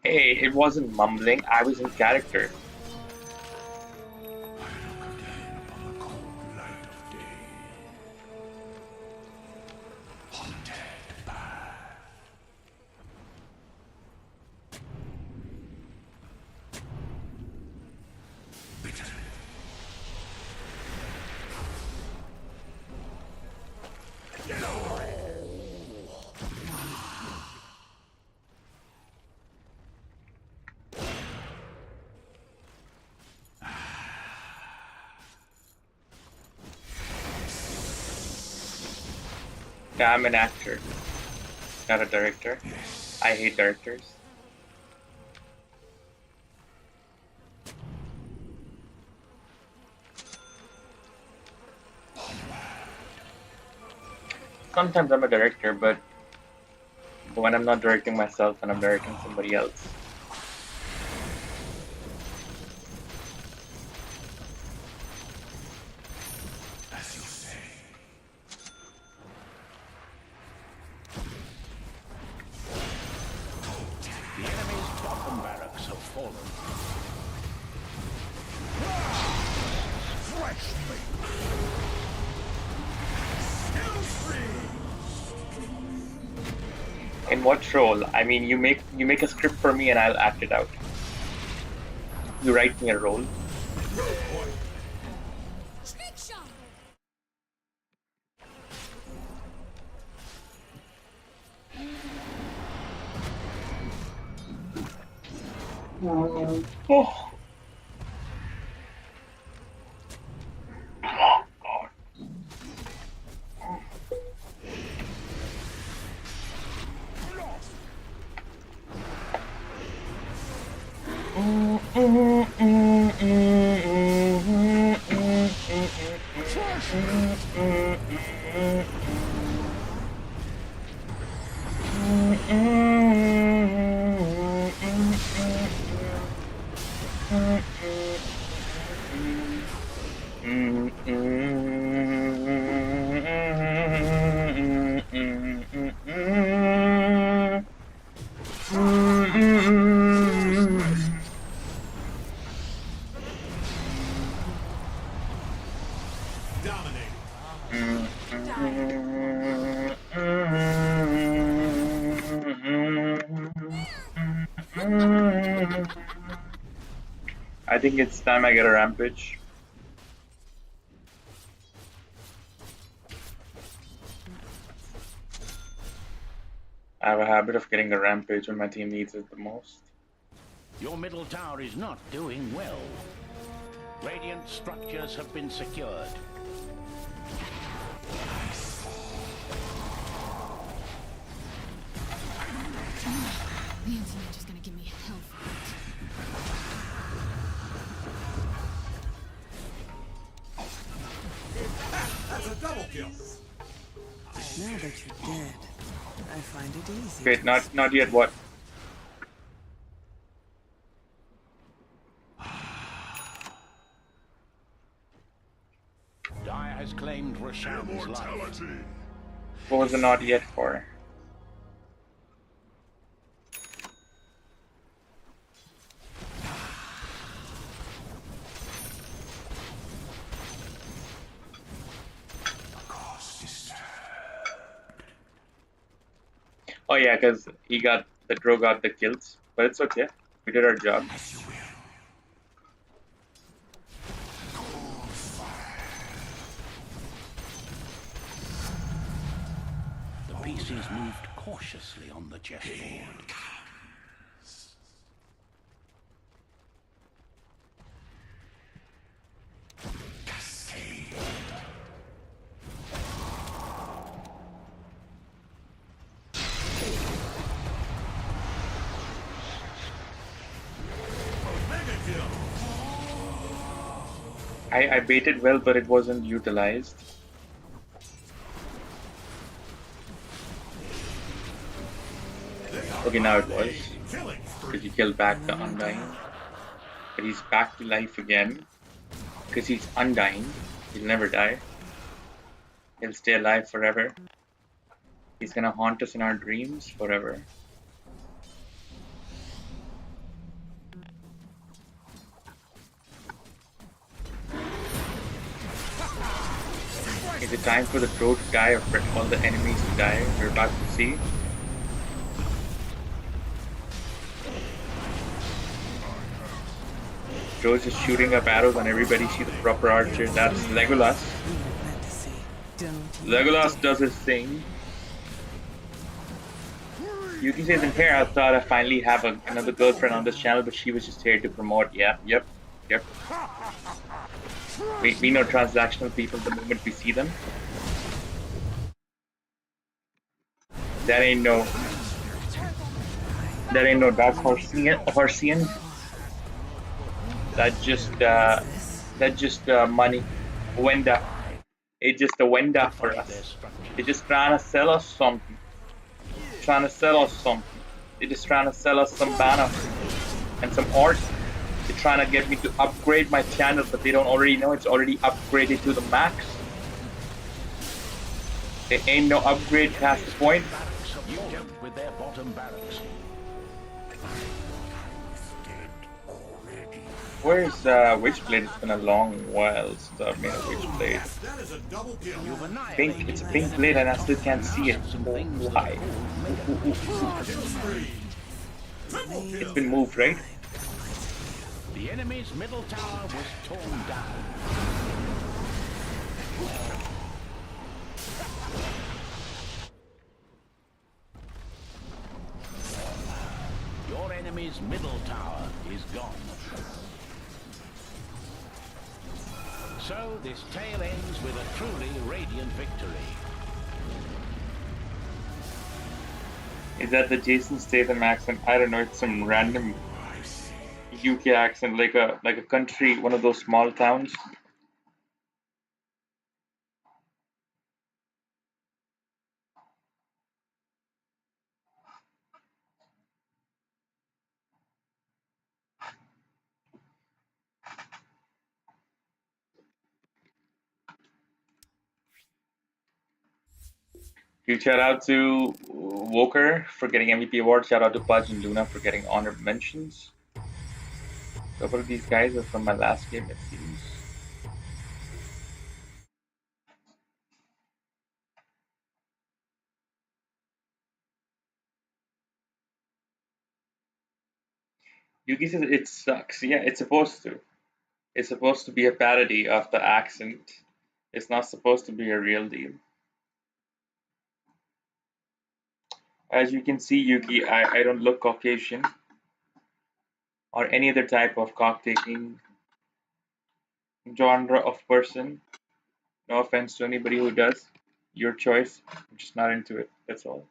Hey, it wasn't mumbling, I was in character. Yeah, I'm an actor, not a director. I hate directors. Sometimes I'm a director, but when I'm not directing myself and I'm directing somebody else. As you say. The enemy's bottom barracks have fallen. Fresh meat. In what role? I mean, you make a script for me and I'll act it out. You write me a role. Trick shot. Oh. I think it's time I get a rampage. I have a habit of getting a rampage when my team needs it the most. Your middle tower is not doing well. Radiant structures have been secured. Nancy just gonna give me hell for it. That's a double kill. Now that you're dead, I find it easy. Wait, not yet. What? Dire has claimed Roshan's life. What was the not yet for? Oh yeah, because the Drow got the kills, but it's okay. We did our job. The pieces moved cautiously on the chessboard. I baited well, but it wasn't utilized. Okay, now it was. Because he killed back the Undying. But he's back to life again. Because he's Undying. He'll never die. He'll stay alive forever. He's gonna haunt us in our dreams forever. Is it time for the Drow to die or for all the enemies to die? We're about to see. Drow's just shooting up arrows on everybody. See the proper archer. That's Legolas. Legolas does his thing. Yuki says in here, I thought I finally have another girlfriend on this channel, but she was just here to promote. Yeah, yep. We know transactional people the moment we see them. That ain't no dark Horsean. That just money. Wenda. It's just a Wenda for us. They're just trying to sell us something. Trying to sell us something. They're just trying to sell us some banner and some art. They're trying to get me to upgrade my channel, but they don't already know it's already upgraded to the max. There ain't no upgrade past the point. You dealt with their bottom barracks. Where's Witchblade? It's been a long while since I've made a Witchblade. That is a double kill. Pink, it's a pink blade and I still can't see it. Why? It's been moved, right? The enemy's middle tower was torn down. Your enemy's middle tower is gone. So this tale ends with a truly radiant victory. Is that the Jason Statham accent? I don't know. It's some random UK accent, like a country, one of those small towns. Huge shout out to Woker for getting MVP award. Shout out to Pudge and Luna for getting honored mentions. A couple of these guys are from my last game, it seems. Yuki says it sucks. Yeah, it's supposed to. It's supposed to be a parody of the accent. It's not supposed to be a real deal. As you can see, Yuki, I don't look Caucasian or any other type of cock-taking genre of person. No offense to anybody who does. Your choice. I'm just not into it. That's all.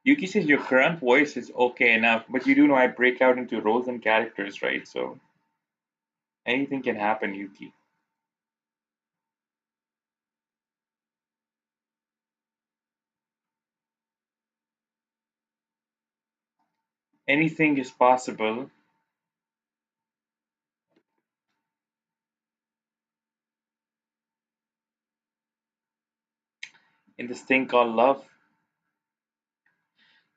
Yuki says your current voice is okay enough, but you do know I break out into roles and characters, right? So anything can happen, Yuki. Anything is possible. In this thing called love.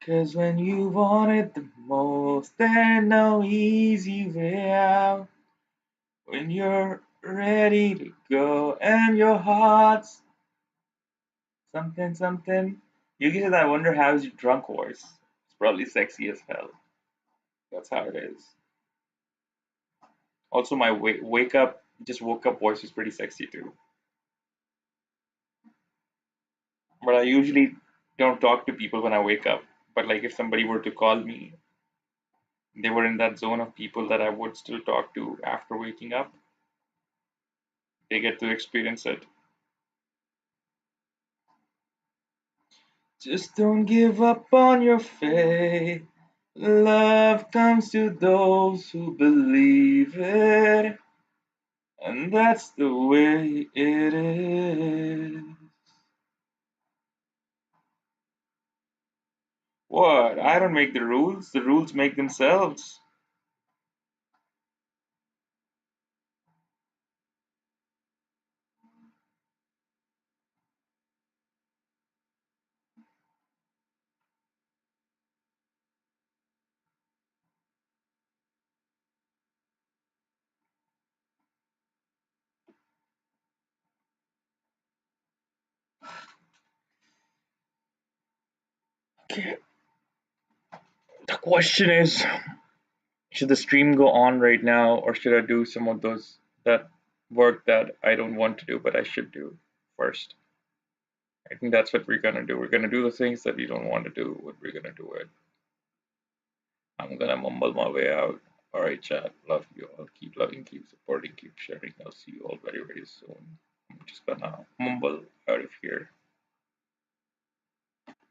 'Cause when you want it the most, there's no easy way out. When you're ready to go and your heart's something something. Yuki says, I wonder how is your drunk voice? It's probably sexy as hell. That's how it is. Also, my wake up, just woke up voice is pretty sexy too. But I usually don't talk to people when I wake up. But like if somebody were to call me, they were in that zone of people that I would still talk to after waking up. They get to experience it. Just don't give up on your faith. Love comes to those who believe it. And that's the way it is. What? I don't make the rules. The rules make themselves. Okay. The question is, should the stream go on right now, or should I do some of that work that I don't want to do, but I should do first? I think that's what we're gonna do. We're gonna do the things that we don't want to do. What we're gonna do it. I'm gonna mumble my way out. Alright, chat. Love you all. Keep loving, keep supporting, keep sharing. I'll see you all very, very soon. I'm just gonna mumble out of here.